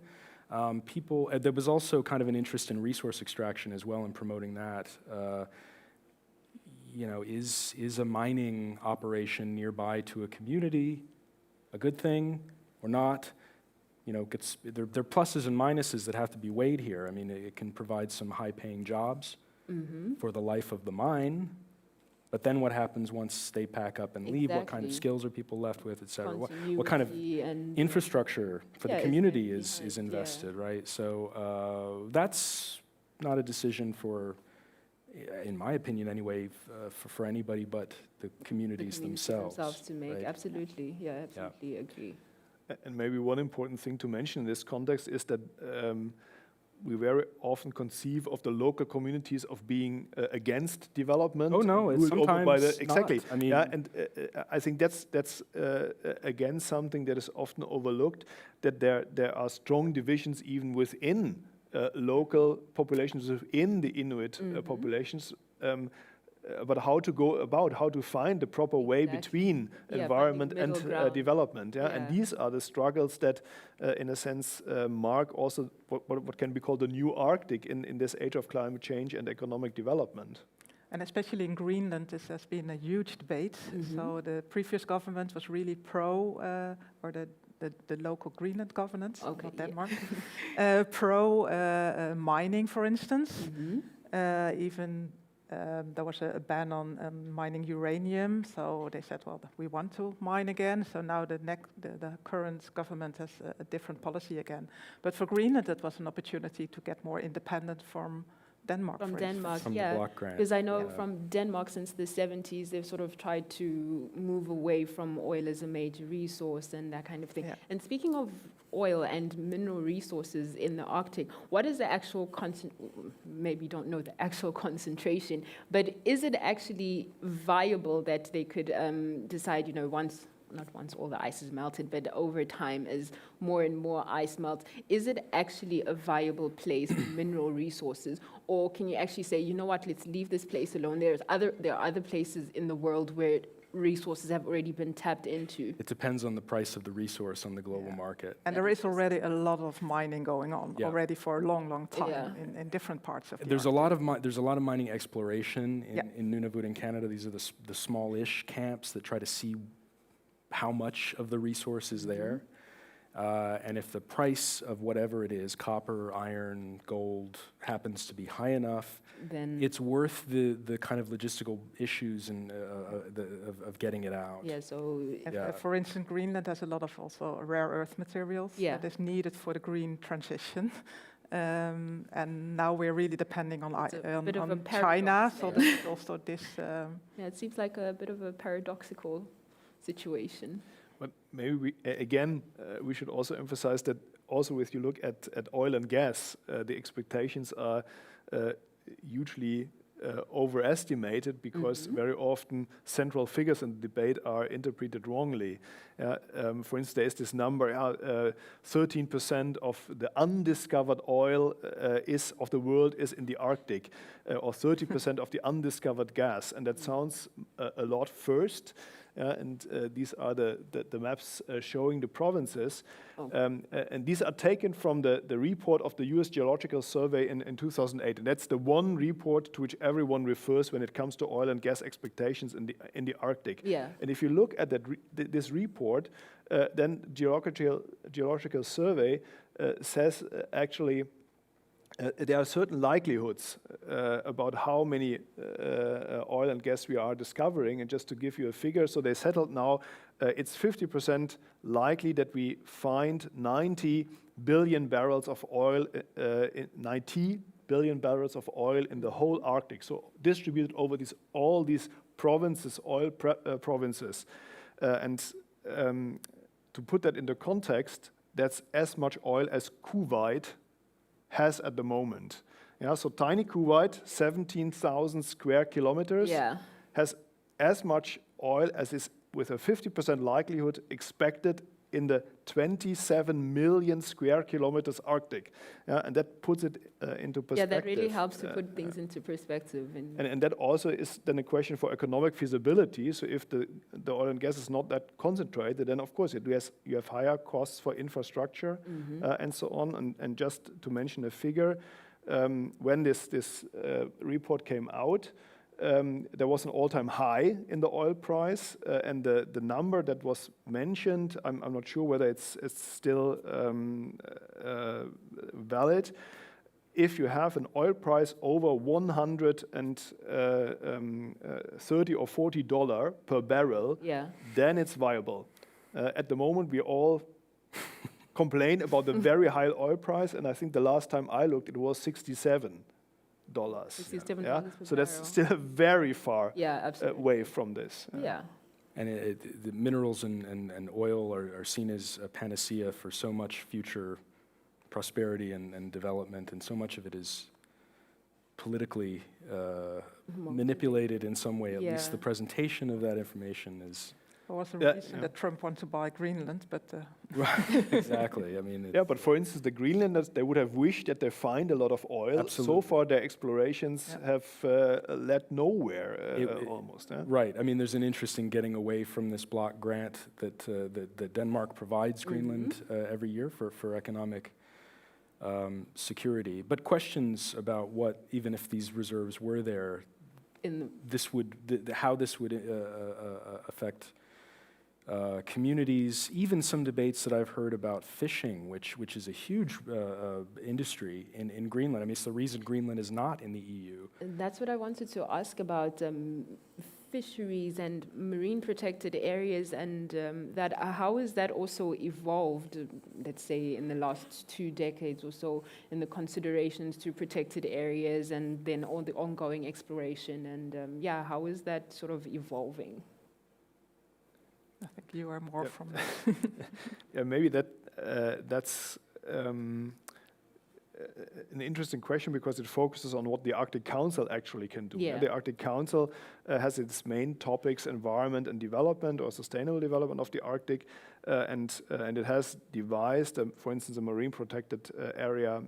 There was also kind of an interest in resource extraction as well, in promoting that. Is a mining operation nearby to a community a good thing or not? There are pluses and minuses that have to be weighed here. I mean, it can provide some high-paying jobs for the life of the mine, but then what happens once they pack up and leave? What kind of skills are people left with, et cetera? What kind of infrastructure for the community is invested, right? So that's not a decision for, in my opinion anyway, for anybody but the communities themselves to make. Right? Absolutely, absolutely agree. And maybe one important thing to mention in this context is that we very often conceive of the local communities of being against development. Oh no, it's sometimes exactly. Not. I mean, and I think that's again something that is often overlooked. That there are strong divisions even within local populations, within the Inuit populations. But how to find the proper way between environment and development. And these are the struggles that, in a sense, mark also what can be called the new Arctic in this age of climate change and economic development. And especially in Greenland, this has been a huge debate. So the previous government was really pro, or the local Greenland government, not Denmark, pro mining, for instance. Even there was a ban on mining uranium, so they said, well, we want to mine again. So now the current government has a different policy again. But for Greenland, it was an opportunity to get more independent from Denmark. From for Denmark, instance. From the yeah. block grant. Because I know Yeah. from Denmark since the 70s, they've sort of tried to move away from oil as a major resource and that kind of thing. Yeah. And speaking of oil and mineral resources in the Arctic, what is the actual maybe you don't know the actual concentration, but is it actually viable that they could decide, not once all the ice is melted, but over time as more and more ice melts, is it actually a viable place for mineral resources? Or can you actually say, you know what, let's leave this place alone? There are other places in the world where resources have already been tapped into. It depends on the price of the resource on the global market. And there is already a lot of mining going on Yeah. already for a long, long time Yeah. in different parts of the There's Arctic. a lot of mining exploration Yeah. in Nunavut in Canada. These are the smallish camps that try to see how much of the resource is there. And if the price of whatever it is, copper, iron, gold, happens to be high enough, Then it's worth the kind of logistical issues and of getting it out. yeah, so Yeah. For instance, Greenland has a lot of also rare earth materials Yeah. that is needed for the green transition. And now we're really depending on, It's a bit of a on China, paradox so there. there's also this. yeah, it seems like a bit of a paradoxical situation. But maybe we should also emphasize that also if you look at oil and gas, the expectations are hugely overestimated because very often central figures in the debate are interpreted wrongly. For instance, there is this number, 13% of the undiscovered oil of the world is in the Arctic, or 30% of the undiscovered gas, and that sounds a lot first. And these are the maps showing the provinces. And these are taken from the report of the US Geological Survey in 2008. And that's the one report to which everyone refers when it comes to oil and gas expectations in the Arctic. Yeah. And if you look at this report, then Geological Survey says actually there are certain likelihoods about how many oil and gas we are discovering. And just to give you a figure, so they settled now, it's 50% likely that we find 90 billion barrels of oil, 90 billion barrels of oil in the whole Arctic. So distributed over all these provinces, provinces. And to put that into context, that's as much oil as Kuwait has at the moment. Yeah, so tiny Kuwait, 17,000 square kilometers, has as much oil as is with a 50% likelihood expected in the 27 million square kilometers Arctic. And that puts it into perspective. Yeah, that really helps to put things into perspective. And that also is then a question for economic feasibility. So if the oil and gas is not that concentrated, then of course you have higher costs for infrastructure and so on. And just to mention a figure, when this report came out, there was an all-time high in the oil price, and the number that was mentioned, I'm not sure whether it's still valid. If you have an oil price over $130 or $40 per barrel, then it's viable. At the moment, we all complain about the very high oil price, and I think the last time I looked, it was $67. $67 per so that's barrel. still very far absolutely. away from this. And the minerals and oil are seen as a panacea for so much future prosperity and development, and so much of it is politically manipulated in some way. At least the presentation of that information is. There was a reason that Trump wants to buy Greenland, but... Right, exactly. I mean, but for instance, the Greenlanders, they would have wished that they find a lot of oil. Absolutely. So far, their explorations have led nowhere, almost. Right. I mean, there's an interest in getting away from this block grant that Denmark provides Greenland every year for economic security. But questions about what, even if these reserves were there, how this would affect communities, even some debates that I've heard about fishing, which is a huge industry in Greenland. I mean, it's the reason Greenland is not in the EU. And that's what I wanted to ask about fisheries and marine protected areas, and that how has that also evolved, let's say, in the last 2 decades or so, in the considerations to protected areas and then all the ongoing exploration, and how is that sort of evolving? I think you are more from Yeah, maybe that's an interesting question, because it focuses on what the Arctic Council actually can do. Yeah. The Arctic Council has its main topics: environment and development, or sustainable development of the Arctic, and it has devised, for instance, a marine protected area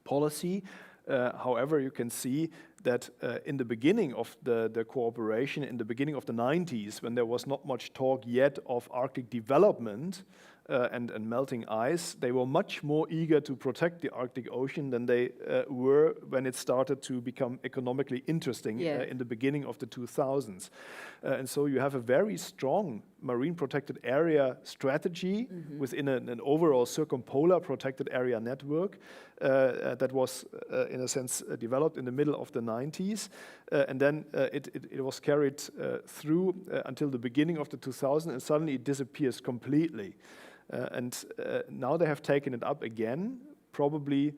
policy. However, you can see that in the beginning of the cooperation, in the beginning of the 90s, when there was not much talk yet of Arctic development and melting ice, they were much more eager to protect the Arctic Ocean than they were when it started to become economically interesting in the beginning of the 2000s. And so you have a very strong marine protected area strategy within an overall circumpolar protected area network that was, in a sense, developed in the middle of the 90s. And then it was carried through until the beginning of the 2000s, and suddenly it disappears completely. And now they have taken it up again, probably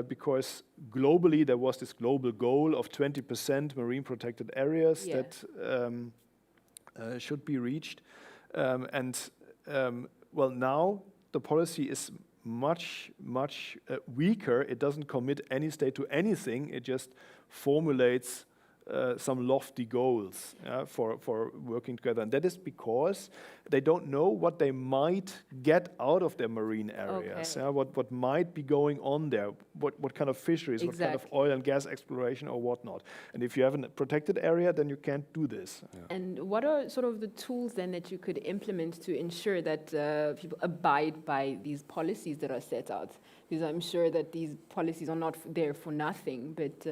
because globally there was this global goal of 20% marine protected areas that should be reached. Well, now the policy is much weaker. It doesn't commit any state to anything. It just formulates some lofty goals for working together. And that is because they don't know what they might get out of their marine areas, what might be going on there, what kind of fisheries, what kind of oil and gas exploration or whatnot. And if you have a protected area, then you can't do this. And what are sort of the tools then that you could implement to ensure that people abide by these policies that are set out? Because I'm sure that these policies are not there for nothing, but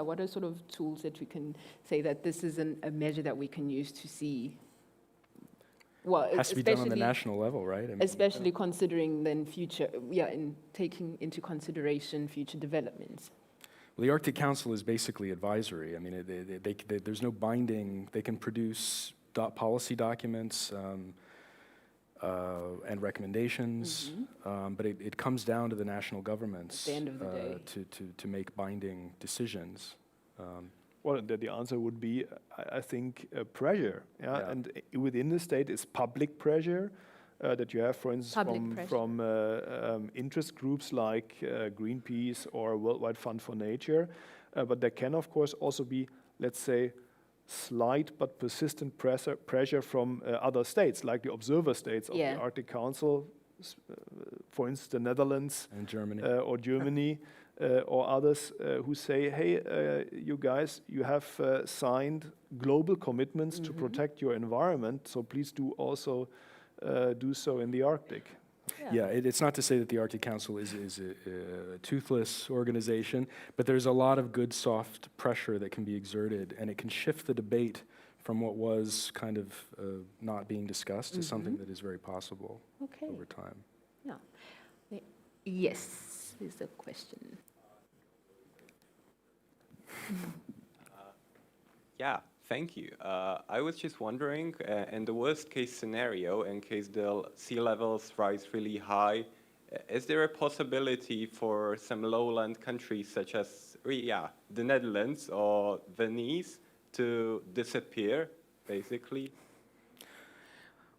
what are sort of tools that we can say that this is a measure that we can use to see? Well, it has to be done on the national level, right? I mean, especially considering then future, in taking into consideration future developments. Well, the Arctic Council is basically advisory. I mean, there's no binding. They can produce policy documents and recommendations, but it comes down to the national governments at the end of the day to make binding decisions. Well, the answer would be, I think, pressure. And within the state is public pressure that you have, for instance, from interest groups like Greenpeace or Worldwide Fund for Nature. But there can, of course, also be, let's say, slight but persistent pressure from other states, like the observer states of the Arctic Council, for instance, the Netherlands and Germany, or Germany. Or others who say, hey, you guys, you have signed global commitments to protect your environment, so please do also do so in the Arctic. It's not to say that the Arctic Council is a toothless organization, but there's a lot of good soft pressure that can be exerted, and it can shift the debate from what was kind of not being discussed to something that is very possible over time. Yes, is the question. Thank you. I was just wondering, in the worst case scenario, in case the sea levels rise really high, is there a possibility for some lowland countries such as the Netherlands or Venice to disappear, basically?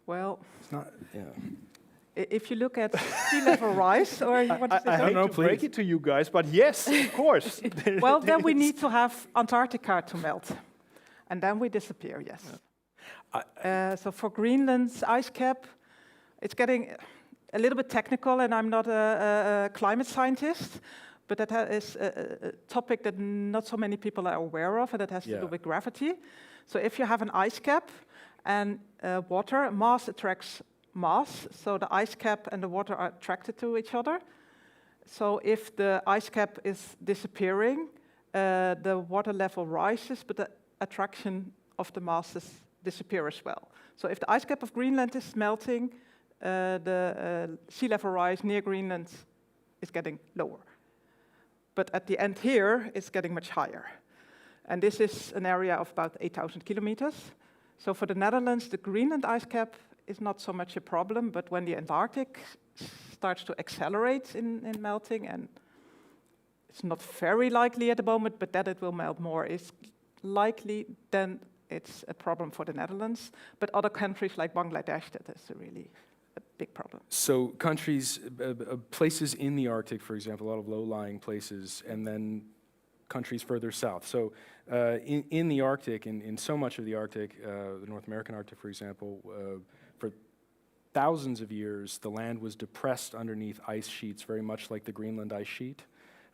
Well, it's not, if you look at sea level rise, or you want to say I hate to break it to you guys, but yes, of course. Well, then we need to have Antarctica to melt, and then we disappear, yes. So for Greenland's ice cap, it's getting a little bit technical, and I'm not a climate scientist, but that is a topic that not so many people are aware of, and that has to do with gravity. So if you have an ice cap and water, mass attracts mass, so the ice cap and the water are attracted to each other. So if the ice cap is disappearing, the water level rises, but the attraction of the masses disappear as well. So if the ice cap of Greenland is melting, the sea level rise near Greenland is getting lower. But at the end here, it's getting much higher. And this is an area of about 8,000 kilometers. So for the Netherlands, the Greenland ice cap is not so much a problem, but when the Antarctic starts to accelerate in melting, and it's not very likely at the moment, but that it will melt more is likely, then it's a problem for the Netherlands. But other countries like Bangladesh, that is really a big problem. So countries, places in the Arctic, for example, a lot of low-lying places, and then countries further south. So in the Arctic, in so much of the Arctic, the North American Arctic, for example, for thousands of years, the land was depressed underneath ice sheets, very much like the Greenland ice sheet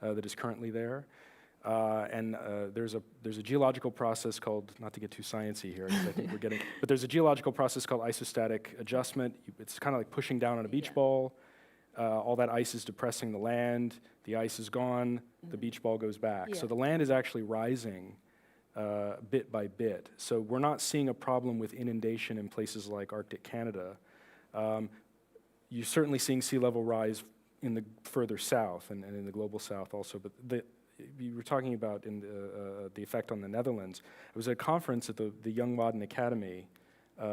that is currently there. And there's a geological process called, not to get too sciencey here, 'cause I think we're getting, but there's a geological process called isostatic adjustment. It's kind of like pushing down on a beach ball. All that ice is depressing the land. The ice is gone. The beach ball goes back. So the land is actually rising bit by bit. So we're not seeing a problem with inundation in places like Arctic Canada. You're certainly seeing sea level rise in the further south and in the global south also. But you were talking about in the effect on the Netherlands. I was at a conference at the Young Modern Academy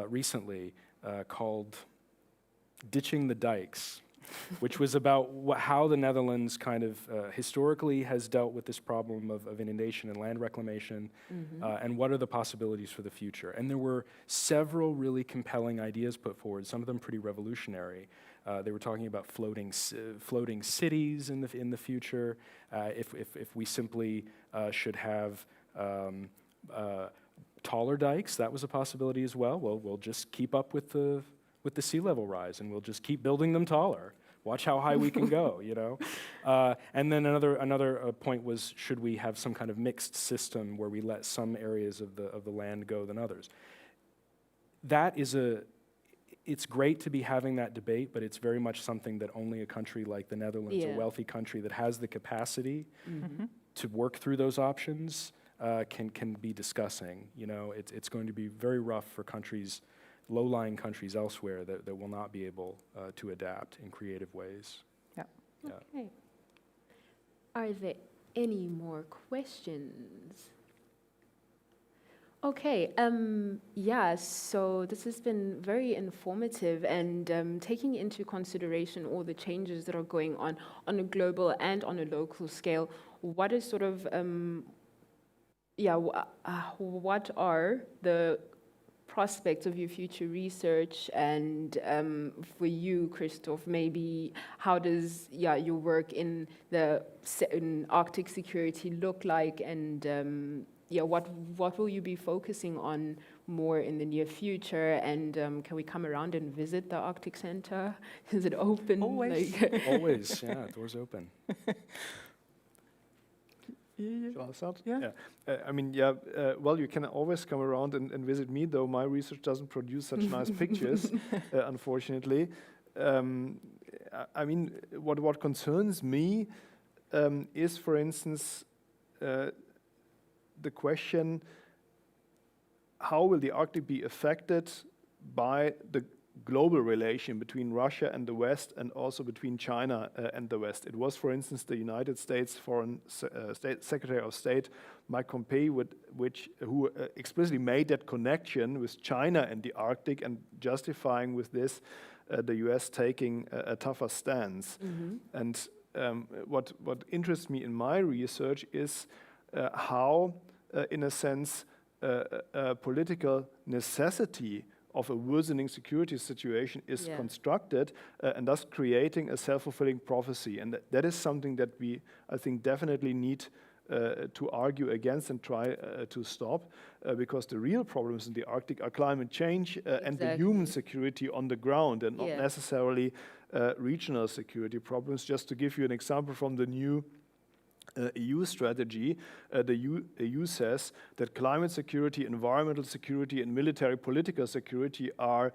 recently called Ditching the Dikes, which was about how the Netherlands kind of historically has dealt with this problem of inundation and land reclamation, and what are the possibilities for the future. And there were several really compelling ideas put forward, some of them pretty revolutionary. They were talking about floating cities in the future. If we simply should have taller dikes, that was a possibility as well. Well, we'll just keep up with the sea level rise, and we'll just keep building them taller. Watch how high we can go, you know. And then another point was, should we have some kind of mixed system where we let some areas of the land go than others? It's great to be having that debate, but it's very much something that only a country like the Netherlands, a wealthy country that has the capacity to work through those options, can be discussing. You know, it's going to be very rough for countries, low-lying countries elsewhere that will not be able to adapt in creative ways. Yeah. Okay. Are there any more questions? Okay, so this has been very informative, and taking into consideration all the changes that are going on a global and on a local scale, what is sort of, what are the prospects of your future research, and for you, Christoph, maybe how does your work in Arctic security look like, and what will you be focusing on more in the near future? And can we come around and visit the Arctic Center? Is it open? Always. Always, yeah, doors open. Shall I start? Yeah. Well, you can always come around and visit me, though my research doesn't produce such nice pictures, unfortunately. What concerns me is, for instance, the question, how will the Arctic be affected by the global relation between Russia and the West, and also between China and the West? It was, for instance, the United States Foreign Secretary of State, Mike Pompeo, who explicitly made that connection with China and the Arctic, and justifying with this the US taking a tougher stance. And what interests me in my research is how, in a sense, a political necessity of a worsening security situation is constructed, and thus creating a self-fulfilling prophecy. And that is something that we, I think, definitely need to argue against and try to stop, because the real problems in the Arctic are climate change and the human security on the ground, and not necessarily regional security problems. Just to give you an example from the new EU strategy, the EU says that climate security, environmental security, and military political security are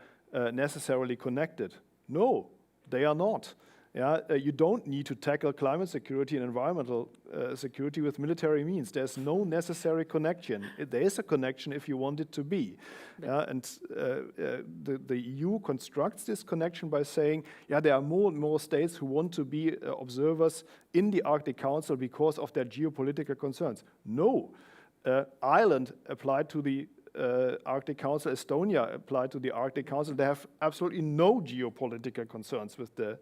necessarily connected. No, they are not. Yeah, you don't need to tackle climate security and environmental security with military means. There's no necessary connection. There is a connection if you want it to be. And the EU constructs this connection by saying, yeah, there are more and more states who want to be observers in the Arctic Council because of their geopolitical concerns. No, Ireland applied to the Arctic Council, Estonia applied to the Arctic Council. They have absolutely no geopolitical concerns with the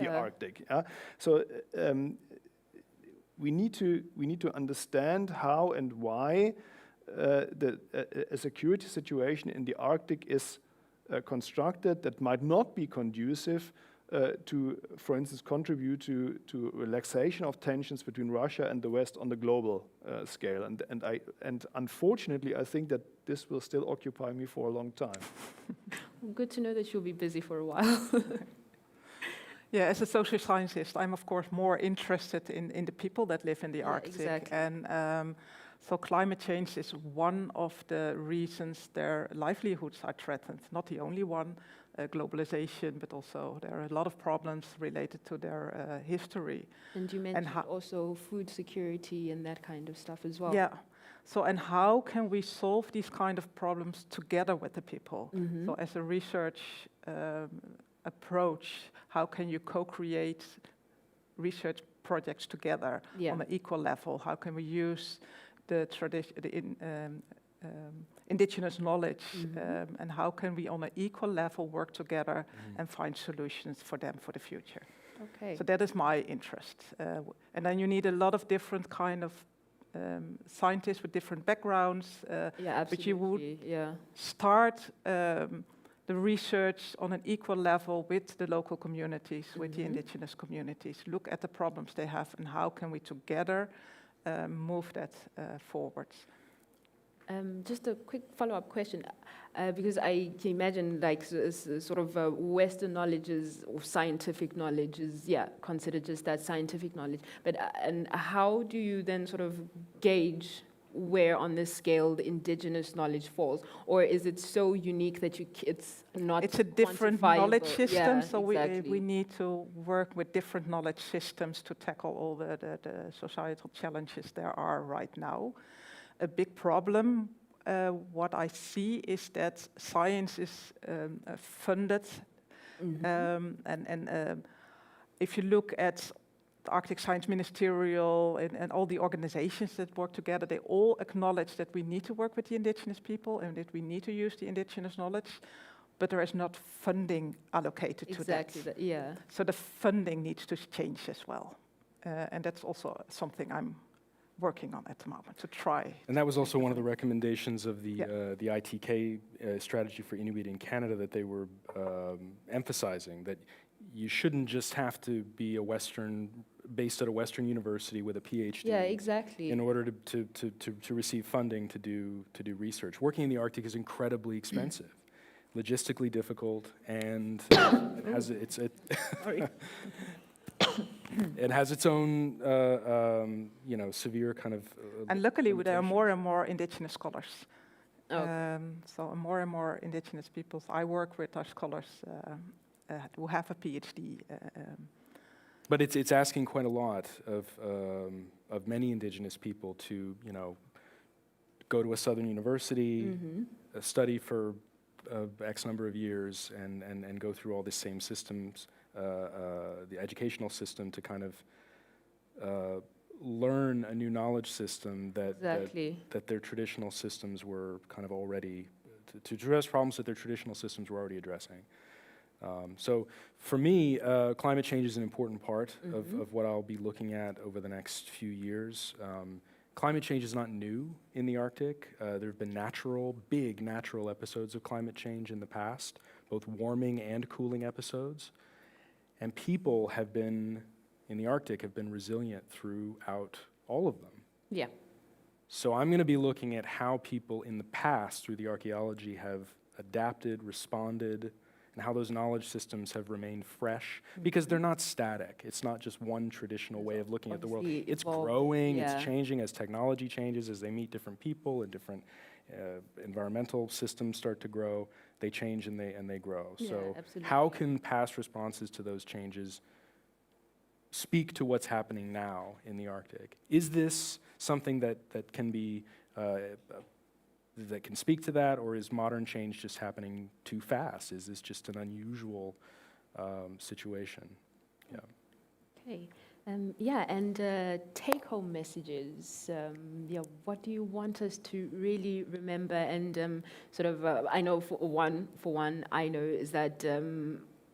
Arctic. So we need to understand how and why a security situation in the Arctic is constructed that might not be conducive to, for instance, contribute to relaxation of tensions between Russia and the West on the global scale. And unfortunately, I think that this will still occupy me for a long time. Good to know that you'll be busy for a while. Yeah, as a social scientist, I'm of course more interested in the people that live in the Arctic. Exactly. And so climate change is one of the reasons their livelihoods are threatened. Not the only one, globalization, but also there are a lot of problems related to their history. And you mentioned also food security and that kind of stuff as well. Yeah. So, and how can we solve these kind of problems together with the people? Mm-hmm. So as a research approach, how can you co-create research projects together on an equal level? How can we use the indigenous knowledge, and how can we on an equal level work together and find solutions for them for the future? Okay. So that is my interest. And then you need a lot of different kind of scientists with different backgrounds. Yeah, absolutely. But you would start the research on an equal level with the local communities, with the indigenous communities, look at the problems they have and how can we together move that forward. Just a quick follow-up question, because I can imagine like sort of Western knowledge or scientific knowledge is, considered just that scientific knowledge. But and how do you then sort of gauge where on this scale the indigenous knowledge falls? Or is it so unique that it's not It's a different quantifiable? knowledge system, Yeah, so exactly. we need to work with different knowledge systems to tackle all the societal challenges there are right now. A big problem, what I see is that science is funded, and if you look at the Arctic Science Ministerial and all the organizations that work together, they all acknowledge that we need to work with the indigenous people and that we need to use the indigenous knowledge, but there is not funding allocated to that. Exactly, yeah. So the funding needs to change as well, and that's also something I'm working on at the moment to try. And that was also one of the recommendations of the ITK strategy for Inuit in Canada, that they were emphasizing that you shouldn't just have to be based at a Western university with a PhD. Yeah, exactly. In order to receive funding to do research. Working in the Arctic is incredibly expensive, logistically difficult, and it has it has its own, severe kind of. And luckily, there are more and more indigenous scholars. Oh. So more and more indigenous peoples I work with are scholars who have a PhD. But it's asking quite a lot of many indigenous people to go to a southern university, study for X number of years, and go through all the same systems. The educational system to kind of learn a new knowledge system that their traditional systems were kind of already, to address problems that their traditional systems were already addressing. So for me, climate change is an important part of what I'll be looking at over the next few years. Climate change is not new in the Arctic. There have been big natural episodes of climate change in the past, both warming and cooling episodes. And people in the Arctic have been resilient throughout all of them. Yeah. So I'm going to be looking at how people in the past, through the archaeology, have adapted, responded, and how those knowledge systems have remained fresh, because they're not static. It's not just one traditional way of looking at the world. It's growing, it's changing as technology changes, as they meet different people and different environmental systems start to grow. they change and they grow. Yeah, So absolutely. how can past responses to those changes speak to what's happening now in the Arctic? Is this something that can be that can speak to that, or is modern change just happening too fast? Is this just an unusual situation? Yeah. Okay. And take-home messages. What do you want us to really remember? And I know for one, I know is that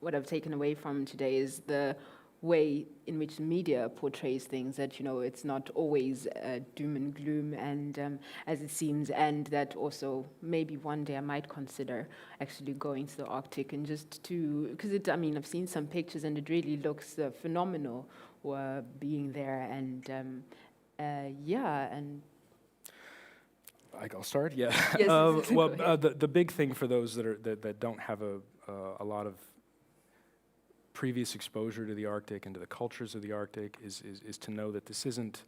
what I've taken away from today is the way in which the media portrays things, that, it's not always doom and gloom, and as it seems, and that also maybe one day I might consider actually going to the Arctic and just because I've seen some pictures and it really looks phenomenal being there, and and I'll start. Yeah. Yes, The big thing for those that don't have a lot of previous exposure to the Arctic and to the cultures of the Arctic is to know that this isn't.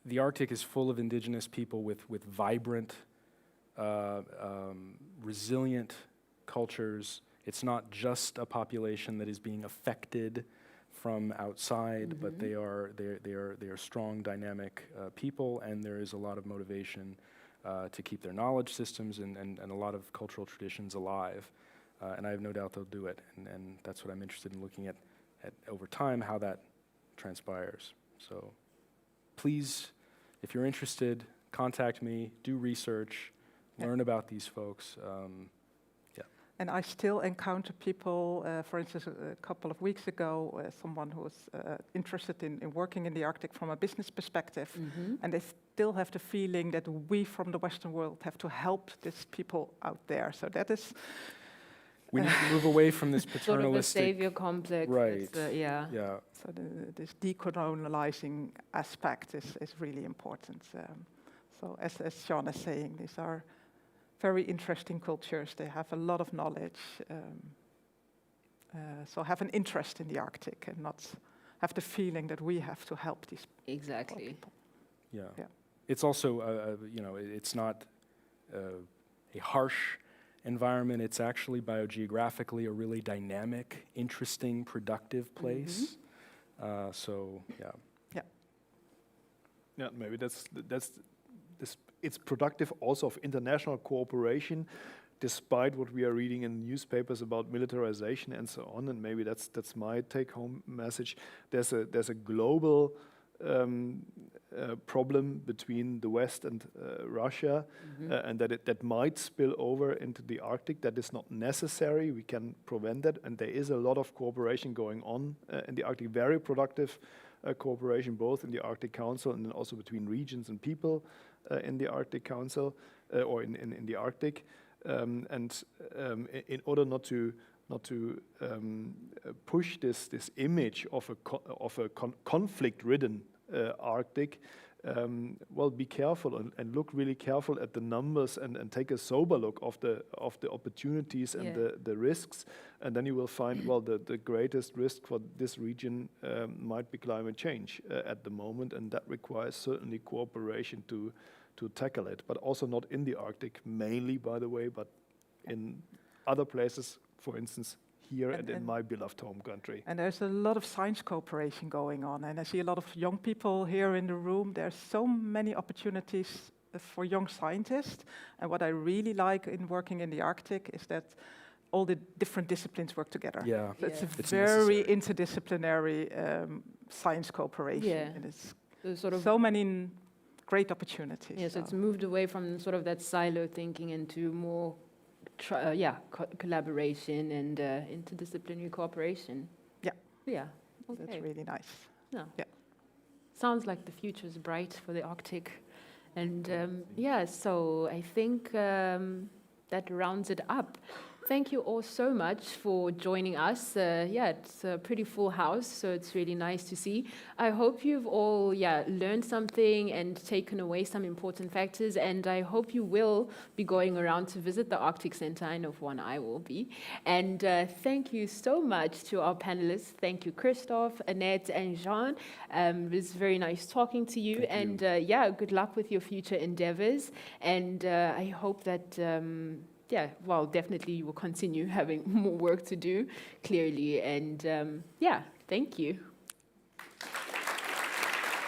The Arctic is full of indigenous people with vibrant, resilient cultures. It's not just a population that is being affected from outside, but they are strong, dynamic people, and there is a lot of motivation to keep their knowledge systems and a lot of cultural traditions alive. And I have no doubt they'll do it, and that's what I'm interested in looking at over time, how that transpires. So please, if you're interested, contact me, do research, learn about these folks. And I still encounter people, for instance, a couple of weeks ago, someone who was interested in working in the Arctic from a business perspective, and they still have the feeling that we from the Western world have to help these people out there. So that is... We need to move away from this paternalistic... Sort of a savior complex. Right. Yeah. So this decolonializing aspect is really important. So as Sean is saying, these are very interesting cultures. They have a lot of knowledge. So have an interest in the Arctic and not have the feeling that we have to help these people. Yeah. It's also, it's not a harsh environment. It's actually biogeographically a really dynamic, interesting, productive place. Yeah, maybe that's it's productive also of international cooperation, despite what we are reading in newspapers about militarization and so on. And maybe that's my take-home message. There's a global problem between the West and Russia, and that might spill over into the Arctic. That is not necessary. We can prevent that, and there is a lot of cooperation going on in the Arctic. Very productive cooperation, both in the Arctic Council and then also between regions and people in the Arctic Council or in the Arctic. In order not to push this image of a conflict-ridden Arctic, be careful and look really careful at the numbers and take a sober look of the opportunities and the risks, and then you will find the greatest risk for this region might be climate change at the moment, and that requires certainly cooperation to tackle it, but also not in the Arctic mainly, by the way, but in other places, for instance here and in my beloved home country. And there's a lot of science cooperation going on, and I see a lot of young people here in the room. There's so many opportunities for young scientists, and what I really like in working in the Arctic is that all the different disciplines work together. Yeah, so it's it's very necessary. interdisciplinary science cooperation. Yeah. And it's Sort of so many great opportunities. Yeah, so it's moved away from sort of that silo thinking into more collaboration and interdisciplinary cooperation. Yeah. Yeah. Okay. That's really nice. No. Yeah. Sounds like the future is bright for the Arctic. And so I think that rounds it up. Thank you all so much for joining us. Yeah, it's a pretty full house, so it's really nice to see. I hope you've all learned something and taken away some important factors, and I hope you will be going around to visit the Arctic Center. I know for one I will be. And thank you so much to our panelists. Thank you, Christophe, Annette, and Jean. It was very nice talking to you. Thank you. And good luck with your future endeavors. And I hope that definitely you will continue having more work to do, clearly. And thank you.